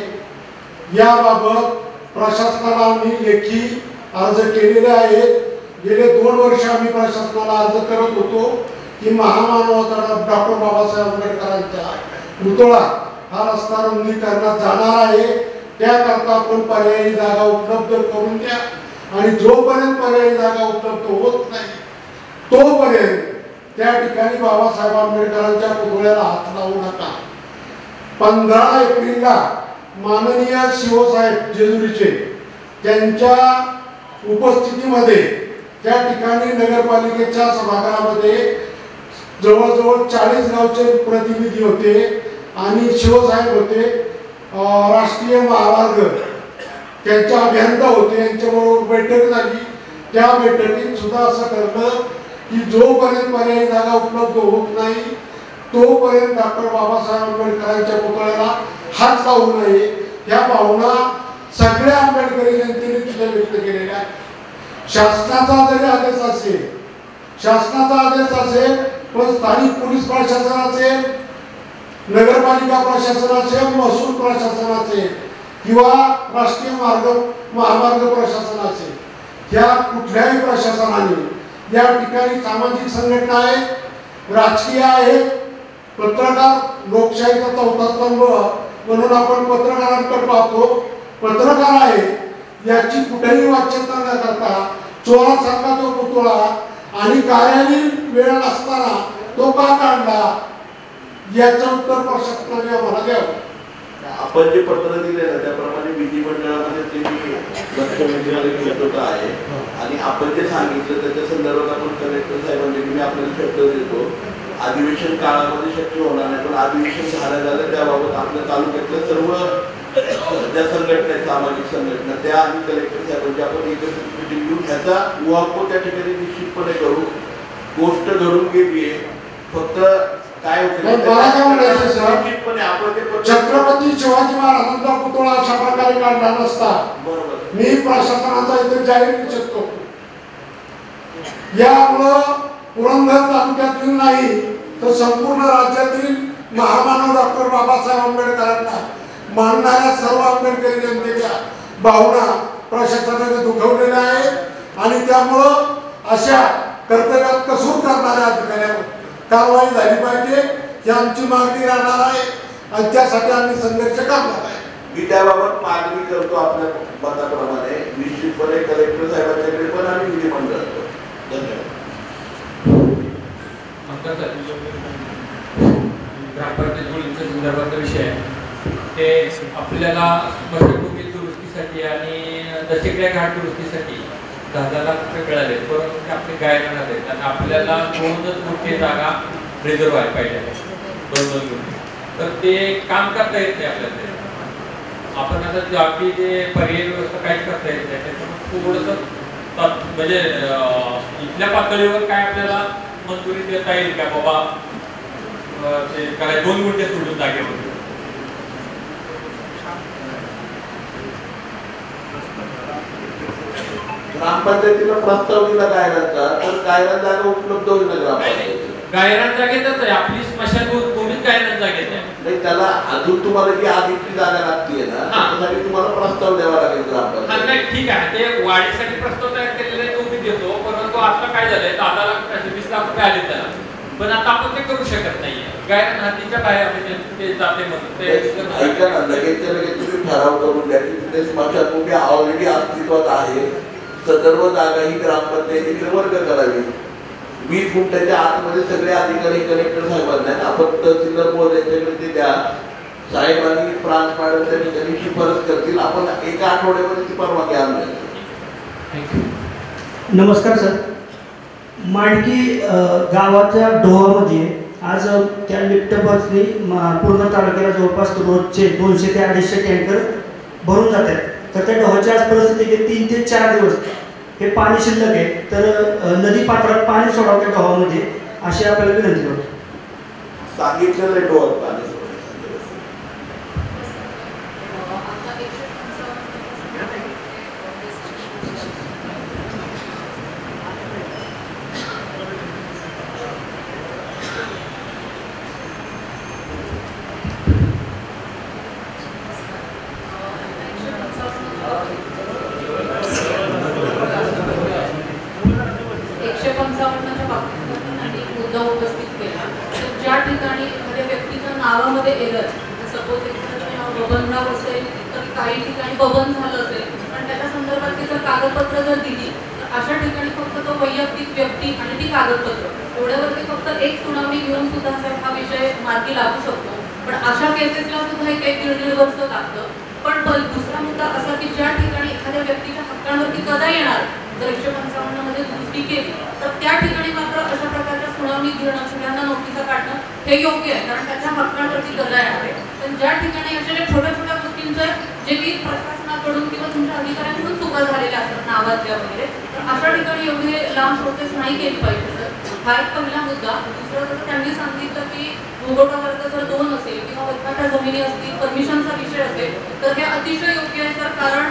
याबाबत प्रशासनाला आम्ही लेखी अर्ज केलेले आहेत. गेले 2 वर्ष आम्ही प्रशासनाला अर्ज करत होतो की महामानवाचा डॉक्टर बाबासाहेब आंबेडकरांचा पुतळा हा रस्ता रुंदीकरणात जाणार आहे. त्याकरता आपण पर्यायी जागा उपलब्ध करून द्या आणि जोपर्यंत पर्यायी जागा उपलब्ध होत नाही तोपर्यंत त्या ठिकाणी बाबासाहेब आंबेडकरांच्या पुतळ्याला हात लावू नका. 15 एप्रिलला माननीय शिवसाहेब जेजुरीचे त्यांच्या उपस्थितीमध्ये त्या ठिकाणी नगरपालिकेच्या सभागृहामध्ये जवळजवळ 40 गावचे प्रतिनिधी होते आणि शिवसाहेब होते, राष्ट्रीय महामार्ग त्यांच्या अभियंता होते, यांच्याबरोबर बैठक झाली. त्या बैठकीत सुद्धा असं ठरलं की जोपर्यंत पर्यायी जागा उपलब्ध होत नाही तोपर्यंत डॉक्टर बाबासाहेब आंबेडकरांच्या पुतळ्याला हात लावू नये. या भावना सगळ्या आंबेडकरी जनतेने तिथे व्यक्त केलेल्या आहेत. शासनाचा जरी आदेश असेल पण स्थानिक पोलीस प्रशासन असेल, नगरपालिका प्रशासन असेल, महसूल प्रशासन असेल किंवा राष्ट्रीय महामार्ग प्रशासन असेल, या कुठल्याही प्रशासनाने या ठिकाणी सामाजिक संघटना आहेत, राजकीय आहेत, पत्रकार लोकशाहीचा चौथा स्तंभ म्हणून आपण पत्रकारांकडे पाहतो. पत्रकार आहे याची कुठेही वाच्यता न करता चोरासारखा तो पुतळा आणि कार्यालयीन वेळ असताना तो का काढला याचं उत्तर प्रशासनाने आम्हाला द्यावं. आपण जे पत्र दिले ना त्याप्रमाणे विधिमंडळामध्ये ते लक्ष वेधण्यात आहे आणि आपण जे सांगितलं त्याच्या संदर्भात आपण कलेक्टर साहेबांनी मी आपल्याला शब्द देतो अधिवेशन काळामध्ये शक्य होणार नाही पण अधिवेशन झालं त्याबाबत आपल्या तालुक्यातल्या सर्व ज्या संघटना आहेत सामाजिक संघटना त्या आणि कलेक्टर साहेबांची आपण एकत्रित मिटिंग घेऊन ह्याचा उहापोह त्या ठिकाणी निश्चितपणे करू. गोष्ट घडून गेली आहे फक्त काय छत्रपती शिवाजी महाराजांचा पुतळा अशा प्रकारे काढला नसता मी प्रशासनाचा इथे जाहीर निषेध करतो. यामुळं पुरंदर तालुक्यातील नाही तर संपूर्ण राज्यातील महामानव डॉक्टर बाबासाहेब आंबेडकरांना मानणाऱ्या सर्व आंबेडकरी जनतेच्या भावना प्रशासनाने दुखवलेल्या आहेत आणि त्यामुळं अशा कर्तव्यात कसूर करणाऱ्या अधिकाऱ्यांवर कारवाई झाली पाहिजे ही आमची मागणी राहणार आहे आणि त्यासाठी आम्ही संघर्ष करणार आहे. मी त्याबाबत मागणी करतो आपल्या मताप्रमाणे निश्चितपणे कलेक्टर साहेबांच्याकडे पण आणि विधिमंडळाकडे. धन्यवाद. ग्रामपंचायत मुलींच्या संदर्भातला विषय आहे ते आपल्याला स्मशानभूमी दुरुस्तीसाठी आणि दशक्रिया घाट दुरुस्तीसाठी 10 लाख रुपये मिळाले परंतु ते आपले गायरानात आहेत आणि आपल्याला 2 मोठी जागा रिझर्व आहे पाहिजे 2 गुंठे तर ते काम करता येत नाही आपल्याला. आपण आता आपली जे पर्यायी व्यवस्था काहीच करता येत नाही त्याच्यामुळे थोडंसं म्हणजे इथल्या पातळीवर काय आपल्याला मंजुरी देता येईल का बाबा ते काय 2 गुंठे सोडून जागेवर. ग्रामपंचायतीला प्रस्ताव दिला गायरांचा तर गायरान जागा उपलब्ध होईल ना ग्रामपंचायतीला. गायरान जागेतच आहे आपली स्मशानभूमीत गायरान जागेत आहे. नाही त्याला अजून तुम्हाला जी आधीची जागा लागतीये ना त्यासाठी तुम्हाला प्रस्ताव द्यावा लागेल ग्रामपंचायत. नाही ठीक आहे ते वाढीसाठी प्रस्ताव तयार केलेला आहे तो मी देतो परंतु आता काय झालंय 10 लाख 20 लाख रुपये आले त्याला पण आता आपण ते करू शकत नाहीये. गायरान हद्दीच्या बाहेर ते जाते म्हणून ते ऐका ना लगेचच्या लगेच तुम्ही ठराव करून द्या की तिथे स्मशानभूमी ऑलरेडी अस्तित्वात आहे सर्व जागा ही ग्रामपंचायतीने वर्ग करावी. 20 गुंठ्याच्या आतमध्ये सगळे अधिकारी कलेक्टर साहेबांना आपण तहसीलदार महोदयांच्याकडे ते द्या साहेबांनी प्रांत मॅडम त्या ठिकाणी शिफारस करतील आपण एका आठवड्यामध्ये ती परवानगी आणली. नमस्कार सर. माडकी गावाच्या डोहामध्ये आज त्या लिफ्ट बसनी पूर्ण तालुक्याला जवळपास रोजचे 200 ते 250 टँकर भरून जात आहेत तर त्या डोहाची आज परिस्थिती की 3 ते 4 दिवस हे पाणी शिल्लक आहे तर नदी पात्रात पाणी सोडावं त्या डोहामध्ये अशी आपल्याला विनंती करतो. सांगितलेलं आहे डोहात पाणी बबन झालं असेल पण त्याच्या संदर्भात ती जर कागदपत्र जर दिली तर अशा ठिकाणी फक्त तो वैयक्तिक व्यक्ती आणि ती कागदपत्र एवढ्यावरती फक्त एक सुनावणी घेऊन सुद्धा हा विषय मार्गी लागू शकतो. पण अशा केसेसला सुद्धा 1-1.5 वर्ष लागतं. पण दुसरा मुद्दा असा की ज्या ठिकाणी एखाद्या व्यक्तीच्या हक्कांवरती कदा येणार जर 155 मध्ये दुरुस्ती केली तर त्या ठिकाणी मात्र अशा प्रकारच्या सुनावणी घेणं सगळ्यांना नोटिसा काढणं हे योग्य आहे कारण त्याच्या हक्कांवरती कदा येणार आहे. पण ज्या ठिकाणी अशा छोट्या छोट्या गोष्टींचं जे की प्रशासनाकडून किंवा तुमच्या अधिकाऱ्यांकडून चुका झालेल्या असतात नावातल्या वगैरे तर अशा ठिकाणी एवढी लांब प्रोसेस नाही केली पाहिजे सर. हा एक पहिला मुद्दा. दुसरं जसं त्यांनी सांगितलं की मुगोटा वर्ग जर 2 असेल किंवा वतनाच्या जमिनी असतील परमिशनचा विषय असेल तर हे अतिशय योग्य आहे सर कारण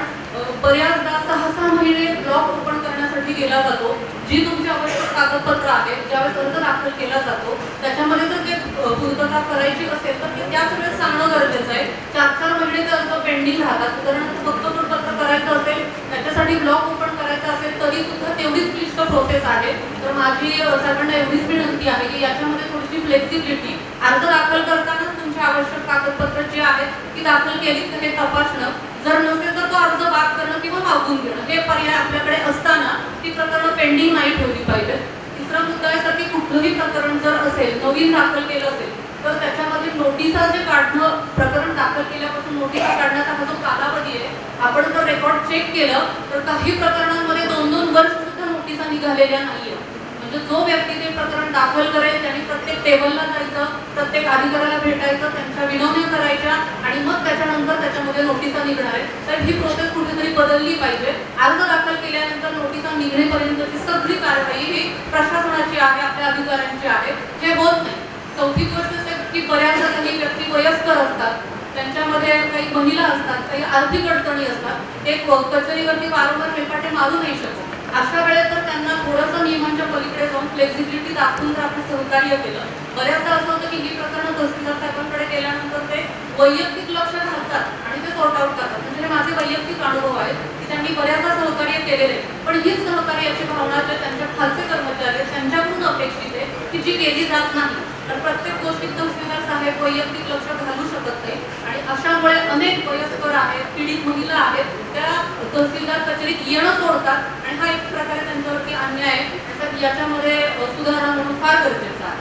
बऱ्याचदा 6-6 महिने ब्लॉक ओपन करण्यासाठी गेला जातो. जी तुमची आवश्यक कागदपत्र आहेत ज्यावेळेस अर्ज दाखल केला जातो त्याच्यामध्ये जर ते पूर्तता करायची असेल तर ते त्याच वेळेस सांगणं गरजेचं आहे. 4-4 महिने ते अर्ज पेंडिंग राहतात. उदाहरणार्थ फक्त सोडपत्र करायचं असेल, त्याच्यासाठी ब्लॉक ओपन करायचा असेल तरी सुद्धा तेवढीच क्लिष्ट प्रोसेस आहे. तर माझी साहेबांना एवढीच विनंती आहे की याच्यामध्ये थोडीशी फ्लेक्सिबिलिटी, अर्ज दाखल करतानाच तुमची आवश्यक कागदपत्र जी आहेत ती दाखल केली तर हे तपासणं, जर नसेल तर तो अर्ज बाद करणं किंवा मागून घेणं हे पर्याय आपल्याकडे असताना ती प्रकरणं पेंडिंग नाही ठेवली पाहिजे. तिसरा मुद्दा आहे सर की कुठलंही प्रकरण जर असेल, नवीन दाखल केलं असेल तर त्याच्यामध्ये नोटिसा जे काढणं, प्रकरण दाखल केल्यापासून नोटिसा काढण्याचा हा जो कालावधी आहे, आपण जर रेकॉर्ड चेक केलं तर काही प्रकरणांमध्ये 2-2 वर्ष सुद्धा नोटिसा निघालेल्या नाहीये. म्हणजे जो व्यक्ती ते प्रकरण दाखल करेल त्यांनी प्रत्येक टेबलला जायचं, प्रत्येक अधिकाऱ्याला भेटायचं, त्यांच्या विनवण्या करायच्या आणि मग त्याच्यानंतर त्याच्यामध्ये नोटिसा निघणार आहे. तर ही प्रोसेस कुठेतरी बदलली पाहिजे. अर्ज दाखल केल्यानंतर नोटिसा निघणेपर्यंतची सगळी कारवाई ही प्रशासनाची आहे, आपल्या अधिकाऱ्यांची आहे. हे होत नाही. चौथी गोष्ट असे की बऱ्याचदा काही व्यक्ती वयस्कर असतात, त्यांच्यामध्ये काही महिला असतात, काही आर्थिक अडचणी असतात, ते कचेरीवरती वारंवार हेलपाटे मारू नाही शकत. अशा वेळेस तर त्यांना थोडंसं नियमांच्या पलीकडे जाऊन फ्लेक्सिबिलिटी दाखवून जर आपण सहकार्य केलं, बऱ्याचदा असं होतं की ही प्रकरणं तहसीलदार साहेबांकडे गेल्यानंतर ते वैयक्तिक लक्ष घालतात आणि ते सॉर्ट आउट करतात. म्हणजे हे माझे वैयक्तिक अनुभव आहेत की त्यांनी बऱ्याचदा सहकार्य केलेले, पण हीच सहकार्याची भावना जे त्यांच्या खालचे कर्मचारी आहेत त्यांच्याकडून अपेक्षित आहे की जी केली जात नाही. तर प्रत्येक गोष्टीत तहसीलदार साहेब वैयक्तिक लक्ष घालू शकत नाही आणि अशामुळे अनेक वयस्कर आहेत, पीडित महिला आहेत, त्या तहसीलदार कचेरीत येणं सोडतात आणि हा एक प्रकारे त्यांच्यावरती अन्याय आहे. याच्यामध्ये सुधारणा म्हणून फार गरजेचं आहे.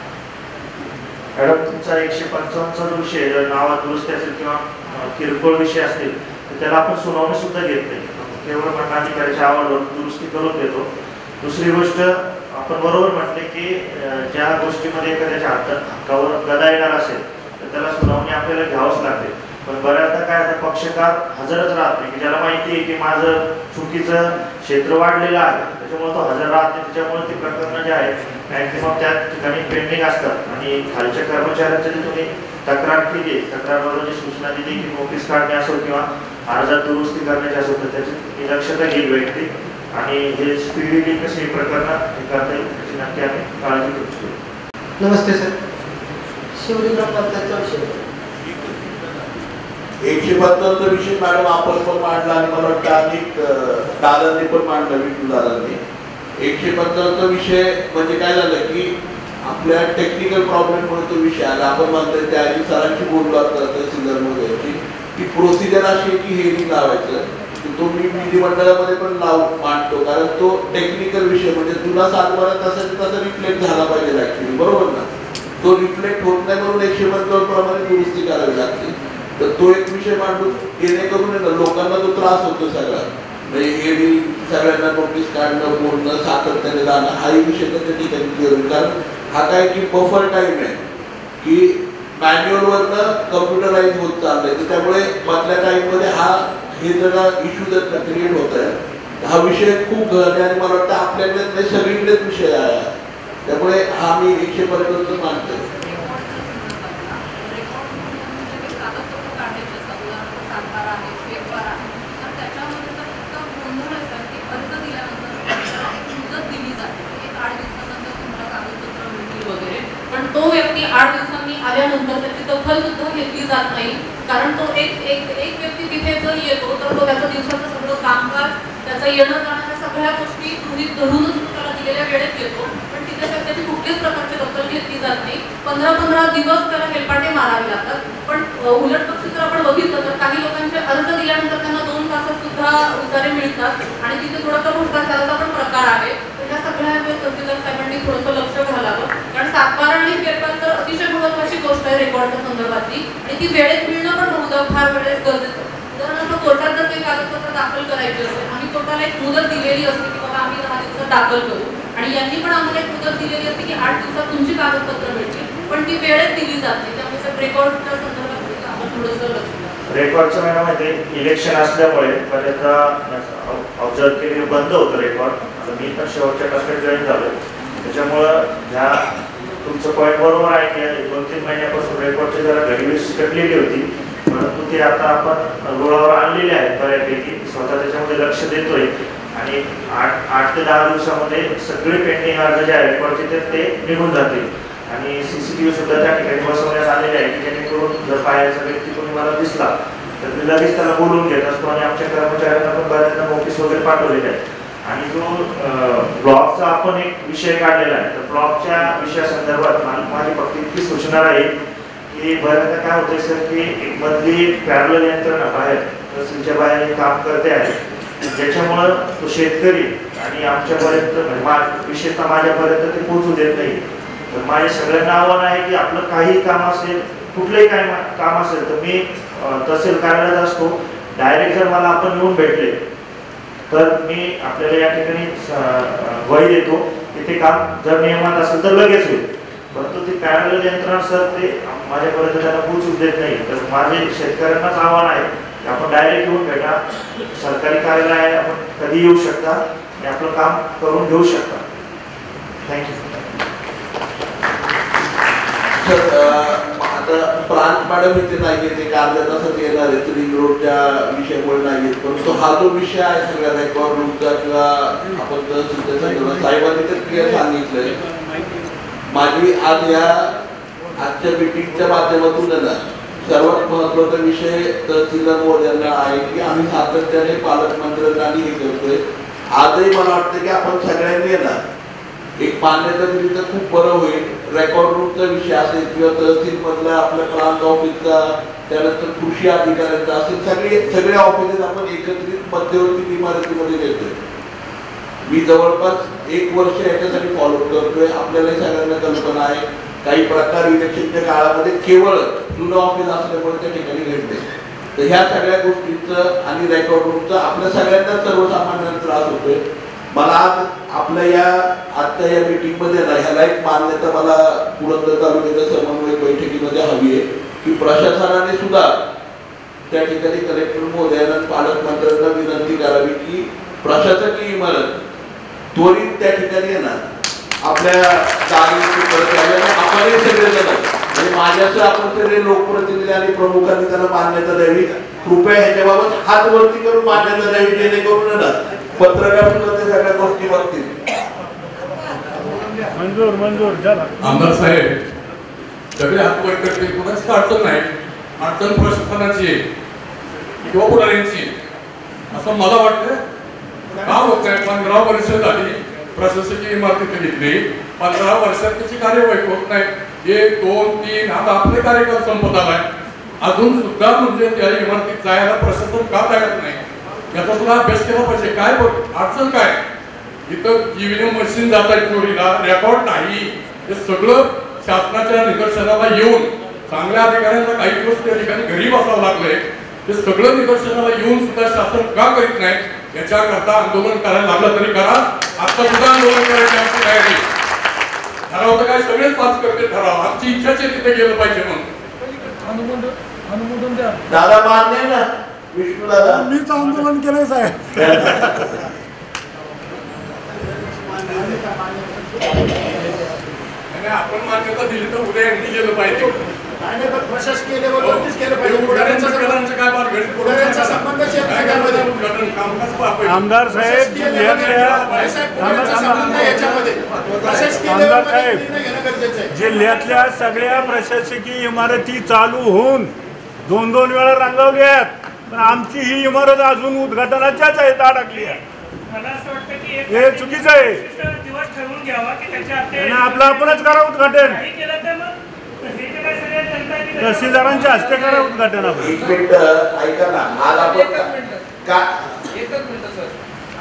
मॅडम, तुमचा 155चा विषय जर नावात दुरुस्ती असेल किंवा किरकोळ विषय असतील तर त्याला आपण सुनावणी सुद्धा घेत नाही, केवळ मंडाधिकाऱ्याच्या आवडीवर दुरुस्ती करून देतो. दुसरी गोष्ट, आपण बरोबर म्हटले की ज्या गोष्टीमध्ये एखाद्याच्या हक्कावर गदा येणार असेल तर त्याला सुनावणी आपल्याला घ्यावंच लागते. पण बऱ्याचदा काय आता पक्षकार हजरच राहत नाही, की ज्याला माहिती आहे की माझं चुकीचं क्षेत्र वाढलेलं आहे त्याच्यामुळे तो हजर राहत नाही. त्याच्यामुळे ती प्रकरणं जे आहेत मॅक्झिमम त्या ठिकाणी पेंडिंग असतात आणि खालच्या कर्मचाऱ्यांच्या जे तुम्ही तक्रार केली, तक्रारवरून जी सूचना दिली की नोटीस काढणे असो किंवा अर्जात दुरुस्ती करण्याची असो तर त्याची दक्षता घेईल व्यक्ती आणि हे स्पीडीली कशी प्रकरणं हे करता येईल त्याची नक्की आम्ही काळजी घेतो. नमस्ते सर, शिवलिंगराव पंचायतचा विषय 172चा विषय मॅडम आपण पण मांडला आणि मला वाटतं अनेक दादांनी पण मांडला, विठू दादांनी. 155चा विषय म्हणजे काय झालं की आपल्या टेक्निकल प्रॉब्लेममुळे तो विषय आला. आपण म्हणतोय त्या आधी सरांची बोललो आता तहसीलदारमध्ये की प्रोसिजर अशी आहे की हेरिंग लावायचं, तो मी विधिमंडळामध्ये पण मांडतो कारण तो टेक्निकल विषय म्हणजे तुला 7-12 तासाचा तसा रिफ्लेक्ट झाला पाहिजे ऍक्च्युली, बरोबर ना. तो रिफ्लेक्ट होत नाही म्हणून 155 प्रमाणे दुरुस्ती करावी लागते. तर तो एक विषय मांडून जेणेकरून लोकांना जो त्रास होतो सगळा म्हणजे हेरी सगळ्यांना नोटीस काढणं, बोलणं, सातत्याने जाणं हाही विषय त्या ठिकाणी क्लिअर होईल. कारण हा काय की बफर टाईम आहे की मॅन्युअलवरनं कम्प्युटराईज होत चाललंय, तर त्यामुळे मधल्या टाईममध्ये हे जरा इश्यू जर क्रिएट होत आहे. हा विषय खूप गहन आणि मला वाटतं आपल्याकडे सगळीकडेच विषय आहे, त्यामुळे हा मी 155 मानतोय. तो व्यक्ती 8 दिवसांनी आल्यानंतर त्याची दखल सुद्धा घेतली जात नाही. कारण तो एक व्यक्ती तिथे जर येतो तर तो त्याचं दिवसाचं सगळं कामकाज, त्याचं येणं जाण्याच्या सगळ्या गोष्टी गृहीत धरूनच त्याला दिलेल्या वेळेत येतो, पण तिथे त्याची कुठलीच प्रकारची दखल घेतली जात नाही. 15-15 दिवस त्याला हेलपाटे मारावे लागतात. पण उलट पक्षी जर आपण बघितलं तर काही लोकांचे अर्ज दिल्यानंतर त्यांना 2 तासात सुद्धा उतारे मिळतात आणि तिथे थोडासा भ्रष्टाचाराचा पण प्रकार आहे. या सगळ्या तहसीलदार साहेबांनी थोडंसं लक्ष घालावं, कारण 7-12 आणि फेरफार तर अतिशय महत्त्वाची गोष्ट आहे रेकॉर्डच्या संदर्भातली आणि ती वेळेत मिळणं पण बहुधा फार वेळेस गरजेचं. उदाहरणार्थ कोर्टात जर काही कागदपत्र दाखल करायची असेल, आम्ही कोर्टाला एक मुदत दिलेली असते की बाबा आम्ही 10 दिवसात दाखल करू आणि यांनी पण आम्हाला एक मुदत दिलेली असते की 8 दिवसात तुमची कागदपत्र मिळतील, पण ती वेळेत दिली जाते. त्यामुळे रेकॉर्डच्या संदर्भात आपण थोडंसं लक्ष रेकॉर्डचं महिन्यामध्ये इलेक्शन असल्यामुळे बऱ्याचदा ऑब्झर्व केले बंद होतं रेकॉर्ड. आता मी पण शेवटच्या टप्प्यात जॉईन झालो, त्याच्यामुळं ह्या तुमचं पॉईंट बरोबर आहे की 2-3 महिन्यापासून रेकॉर्डची जरा घडी कटलेली होती, परंतु ते आता आपण रुळावर आणलेले आहेत बऱ्यापैकी. स्वतः त्याच्यामध्ये लक्ष देतोय आणि 8 ते 10 दिवसामध्ये सगळे पेंडिंग अर्ज जे आहे रेकॉर्डचे ते निघून जातील. आणि CCTV सुद्धा त्या ठिकाणी बसवण्यात आलेले आहे की जेणेकरून जर बाहेरचा व्यक्ती कोणी मला दिसला तर मी लगेच त्याला बोलून घेत असतो आणि आमच्या कर्मचाऱ्यांना पण बऱ्याचदा नोटीस वगैरे पाठवलेले आहे. आणि जो ब्लॉकचा आपण एक विषय काढलेला आहे तर ब्लॉकच्या विषयासंदर्भात माझी फक्त इतकी सूचना राहील की बऱ्याचदा काय होते सर की एक मधली पॅरलल यंत्रणा बाहेर तहसीलच्या बाहेर काम करते आहे ज्याच्यामुळं तो शेतकरी आणि आमच्यापर्यंत विशेषतः माझ्यापर्यंत ते पोहोचू देत नाही. तर माझे सगळ्यांना आव्हान आहे की आपलं काही काम असेल कुठलंही काम असेल तर मी तहसील कार्यालयात असतो. डायरेक्ट जर मला आपण येऊन भेटले तर मी आपल्याला या ठिकाणी वही देतो की ते काम जर नियमात असेल तर लगेच होईल. परंतु ते पॅरलल यंत्रणा सर ते माझ्यापर्यंत त्यांना पोहोचू देत नाही. तर माझे शेतकऱ्यांनाच आव्हान आहे की आपण डायरेक्ट येऊन भेटा. सरकारी कार्यालय आहे आपण कधी येऊ शकता आणि आपलं काम करून घेऊ शकता. थँक्यू. आता प्रांत मॅडम इथे नाहीये ते अर्ध्या तासात येणार आहे रिंग रोडच्या विषयामुळे नाहीये परंतु हा जो विषय आहे सगळ्या रेकॉर्ड रूमचा किंवा आपण साहेबांनी तर क्लिअर सांगितलंय. माझी आज या आजच्या मीटिंगच्या माध्यमातून ना सर्वात महत्वाचा विषय तहसीलदार महोदयांना आहे की आम्ही सातत्याने पालकमंत्र्यांना हे करतोय. आजही मला वाटतं की आपण सगळ्यांनी येणार एक मान्यता दिली तर खूप बरं होईल. रेकॉर्ड रूमचा विषय असेल किंवा तहसील मधला आपल्या प्रांत ऑफिसचा त्यानंतर कृषी अधिकाऱ्यांचा असेल सगळ्या ऑफिसेस आपण एकत्रित मध्यवर्ती इमारतीमध्ये घेतोय. मी जवळपास 1 वर्ष याच्यासाठी फॉलो करतोय. आपल्याला सगळ्यांना कल्पना आहे काही प्रकार इलेक्शनच्या काळामध्ये केवळ जुनं ऑफिस असल्यामुळे त्या ठिकाणी घडले. तर ह्या सगळ्या गोष्टींचं आणि रेकॉर्ड रूमचं आपल्या सगळ्यांना सर्वसामान्यांना त्रास होतोय. मला आज आपल्या या आजच्या या मीटिंग मध्ये ना ह्याला एक मान्यता मला पुरंदर तालुक्याच्या समन्वय बैठकीमध्ये हवी आहे की प्रशासनाने सुद्धा त्या ठिकाणी कलेक्टर महोदयांना पालकमंत्र्यांना विनंती करावी की प्रशासकीय इमारत त्वरित त्या ठिकाणी येणार आपल्या जागेची परत यावी. आपणही सगळेजण म्हणजे माझ्यासह आपण सगळे लोकप्रतिनिधी आणि प्रमुखांनी त्याला मान्यता द्यावी. कृपया ह्याच्याबाबत हात वरती करून मान्यता द्यावी जेणेकरून ना पत्रकार सुद्धा त्या सगळ्या गोष्टी बघतील. मंजूर झाला. आमदार साहेब सगळे हात वर करते कुणाच अडचण नाही. अडचण प्रशासनाची किंवा पुढाऱ्यांची असं मला वाटतं. का होत नाही 15 वर्ष झाली प्रशासकीय इमारतीत घेतली 15 वर्षात त्याची कार्यवाही होत नाही. 1, 2, 3 आता आपले कार्यकाळ संपत आलाय अजून सुद्धा म्हणजे त्या इमारतीत जायला प्रशासन का तयार नाही याचा सुद्धा अभ्यास केला पाहिजे. काय अडचण काय इथं ईव्हीएम मशीन जात आहे चोरीला रेकॉर्ड नाही. हे सगळं शासनाच्या निदर्शनाला येऊन चांगल्या अधिकाऱ्यांना काही दिवस त्या ठिकाणी घरी बसावं लागलंय. हे सगळं निदर्शनाला येऊन सुद्धा शासन का करीत नाही याच्याकरता आंदोलन करायला लागलं तरी करा. आता सुद्धा आंदोलन करायची आमची तयारी. ठराव तर काय सगळेच पास करते ठराव. आमची इच्छाच आहे तिथे गेलं पाहिजे म्हणून. दादा मान्य ना विष्णू दादा मीच आंदोलन केलंय साहेब. आपण मान्यता दिली तर उद्या यांनी गेलं पाहिजे. प्रशासकीय लेवलवरतीच केलं पाहिजे. पुढाऱ्यांचा संबंध आमदार साहेब जिल्ह्यातल्या सगळ्या प्रशासकीय इमारती चालू होऊन 2-2 वेळा रंगवल्यात पण आमची ही इमारत अजून उद्घाटनाच्याच आहेत अडकली आहे. मला असं वाटतं की हे चुकीचं आहे. दिवस ठरवून घ्यावा की त्याच्या आपलं आपणच करा उद्घाटन. तहसीलदारांच्या हस्ते करा उद्घाटन. एक मिनिट ऐका ना. आज आपण एकच मिनिट सर.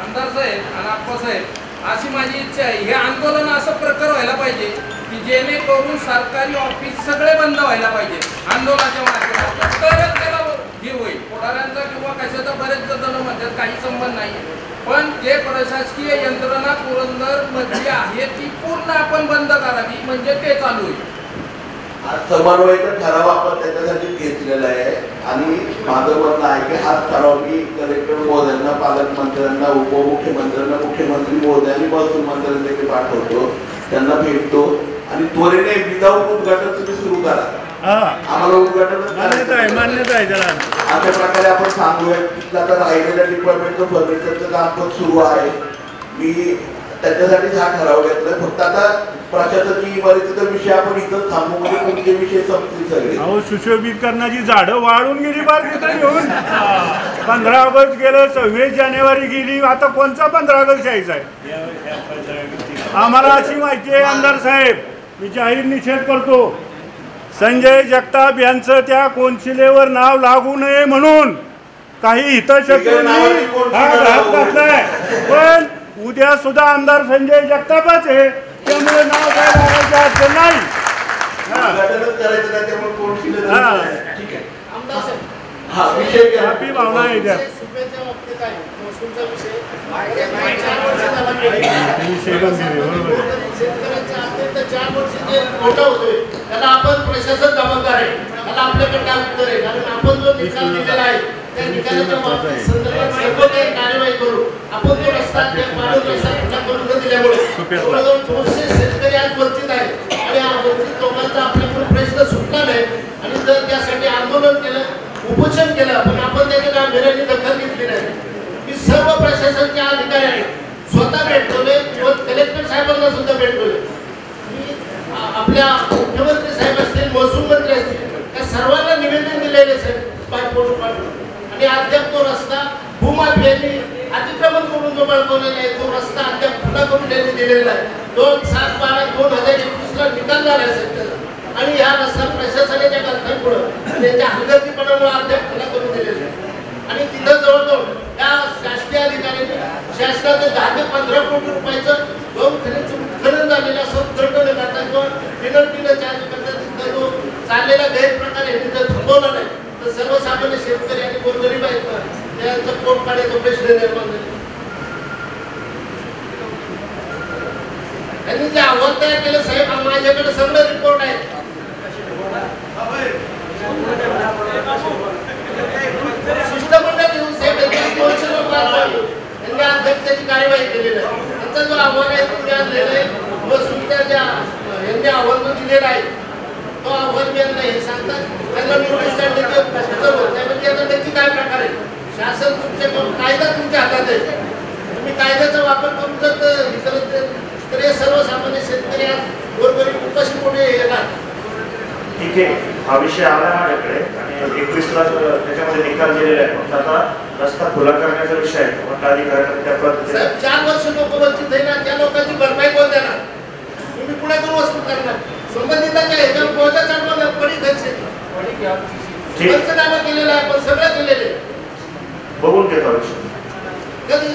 आमदार साहेब आणि आप्पा साहेब अशी माझी इच्छा आहे हे आंदोलन असं प्रकार व्हायला पाहिजे की जेणेकरून सरकारी ऑफिस सगळे बंद व्हायला पाहिजे आंदोलनाच्या माध्यमातून तरच त्याला हे होईल. पुढाऱ्यांचा किंवा कशाचा बरेच जण म्हणतात काही संबंध नाही पण जे प्रशासकीय यंत्रणा पुरंदर मध्ये आहे ती पूर्ण आपण बंद करावी म्हणजे ते चालू होईल. आज समन्वयाचा ठराव आपण त्याच्यासाठी घेतलेला आहे आणि माझं म्हणणं आहे की हा ठराव मी कलेक्टर महोदयांना पालकमंत्र्यांना उपमुख्यमंत्र्यांना मुख्यमंत्री महोदय आणि महसूल मंत्र्यांना पाठवतो. त्यांना भेटतो आणि त्वरेने विदाऊट उद्घाटन तुम्ही सुरू करा. आम्हाला उद्घाटन मान्यता आहे त्याला. अशा प्रकारे आपण सांगूया की आता राहिलेल्या डिपार्टमेंटचं फर्निचरचं काम पण सुरू आहे. मी त्याच्यासाठीच हा ठराव घेतलाय. फक्त आता प्रशासकीय इमारतीचा विषय आपण इथं थांबू म्हणजे कोणते विषय संपतील सगळे. अहो सुशोभीकरणाची झाडं वाळून गेली बार तिथं येऊन. 15 ऑगस्ट गेलं, 26 जानेवारी गेली, आता कोणचा 15 ऑगस्ट यायचा आहे? आम्हाला अशी माहिती आहे आमदार साहेब, मी जाहीर निषेध करतो, संजय जगताप यांचं त्या कोनशिलेवर नाव लागू नये म्हणून काही हितशत्रूंनी हा घात घातलाय, पण उद्या सुद्धा आमदार संजय जगतापच आहे, त्यामुळे नाव काय लागायचं अडचण नाही. आपली भावना आहे त्या त्याला आपण प्रशासन जबाबदार आहे, त्याला आपल्याकडे काय उत्तर आहे, कारण आपण जो निकाल दिलेला आहे त्या निकालाच्या संदर्भात सर्व काही कार्यवाही करू. आपण तो रस्ता मानून रस्ता खुला करून न दिल्यामुळे जवळजवळ 200 शेतकरी आज वंचित आहेत आणि वंचित लोकांचा आपल्याकडून प्रश्न सुटला नाही. आणि जर त्यासाठी आंदोलन केलं, उपोषण केलं, पण आपण त्याच्या गांभीर्याने दखल घेतली नाही. मी सर्व प्रशासनाचे अधिकारी आहेत स्वतः भेटवले, कलेक्टर साहेबांना सुद्धा भेटवले, आपल्या मुख्यमंत्री साहेब असतील, महसूल मंत्री असतील, त्या सर्वांना निवेदन दिलेले साहेब आणि अद्याप तो रस्ता भूमाफियांनी अतिक्रमण करून जो बळकवलेला आहे तो रस्ता अद्याप खुला करून त्यांनी दिलेला आहे. 2/7/12/2021 ला निकाल झाला आहे आणि हा रस्ता प्रशासनाच्या गलथानमुळे त्यांच्या हलगर्जीपणामुळे अद्याप खुला करून दिलेला आहे. आणि तिथं जवळजवळ त्या शासकीय अधिकाऱ्यांनी शासनाचं 10 ते 15 कोटी रुपयाचं उत्खनन झालेलं असं दंड करतात किंवा पेनल्टीनं चार्ज करतात. तिथं जो चाललेला गैरप्रकार आहे तिथं थांबवला नाही तर सर्वसामान्य शेतकरी आणि गोरगरीब आहेत त्यांचं पोट पाण्याचा प्रश्न निर्माण झाला. त्यांनी जे अहवाल तयार केलं साहेब, माझ्याकडे सगळं रिपोर्ट आहे. शिष्टमंडळ घेऊन साहेब त्यांनी अध्यक्षाची कार्यवाही केलेली आहे. त्यांचा जो अहवाल आहे तो दिलेला आहे, महसूलच्या ज्या यांनी अहवाल जो दिलेला आहे तो अहवाल मी यांना हे सांगतात, त्यांना नोटीस काढली त्यामध्ये आता त्याची काय प्रकार आहे. शासन तुमच्या कायदा तुमच्या हातात आहे, तुम्ही कायद्याचा वापर करून जर तर हे सर्वसामान्य शेतकरी आज गोरगरीब उपाशी पुढे येणार. ठीक आहे, हा विषय आला माझ्याकडे आणि 21ला त्याच्यामध्ये निकाल दिलेला आहे. फक्त आता रस्ता खुला करण्याचा विषय आहे, पण अधिकाऱ्यांना त्या पद्धतीने 4 वर्ष लोक वंचित आहे ना, त्या लोकांची भरपाई कोण देणार? तुम्ही पुण्यातून वसूल करणार, संबंधितांच्या ह्याच्यावर बोजा चढवणार, पडी खर्च पंचनामा केलेला आहे, पण सगळं केलेले बघून घेतो विषय. कधी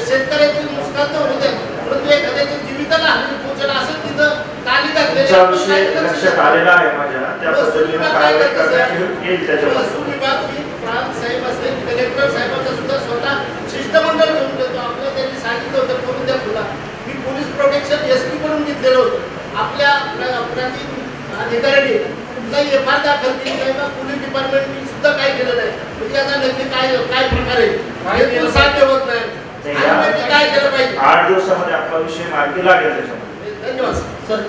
शेतकऱ्याची नुकसान तर होते, परंतु एखाद्याच्या जीविताला हानी पोहोचेल असं तिथं ताली तुमचा विषय लक्षात आलेला आहे माझ्या, त्या पद्धतीने कारवाई करण्यात येईल. त्याच्यावर महसूल विभाग प्रांत साहेब असतील, कलेक्टर साहेबांचा सुद्धा स्वतः शिष्टमंडळ घेऊन देतो. आपल्याला त्यांनी सांगितलं होतं करून द्या खुला. मी पोलीस प्रोटेक्शन एसपी कडून घेतलेलं होतं. आपल्या अधिकाऱ्यांनी काही एफआयआर दाखल केली नाही का, पोलीस डिपार्टमेंटने सुद्धा काय केलं नाही. म्हणजे आता नक्की काय काय प्रकार आहे हे साध्य होत नाही. काय केलं पाहिजे? 8 दिवसामध्ये आपला विषय मार्गी लागेल त्याच्यामध्ये. धन्यवाद सर.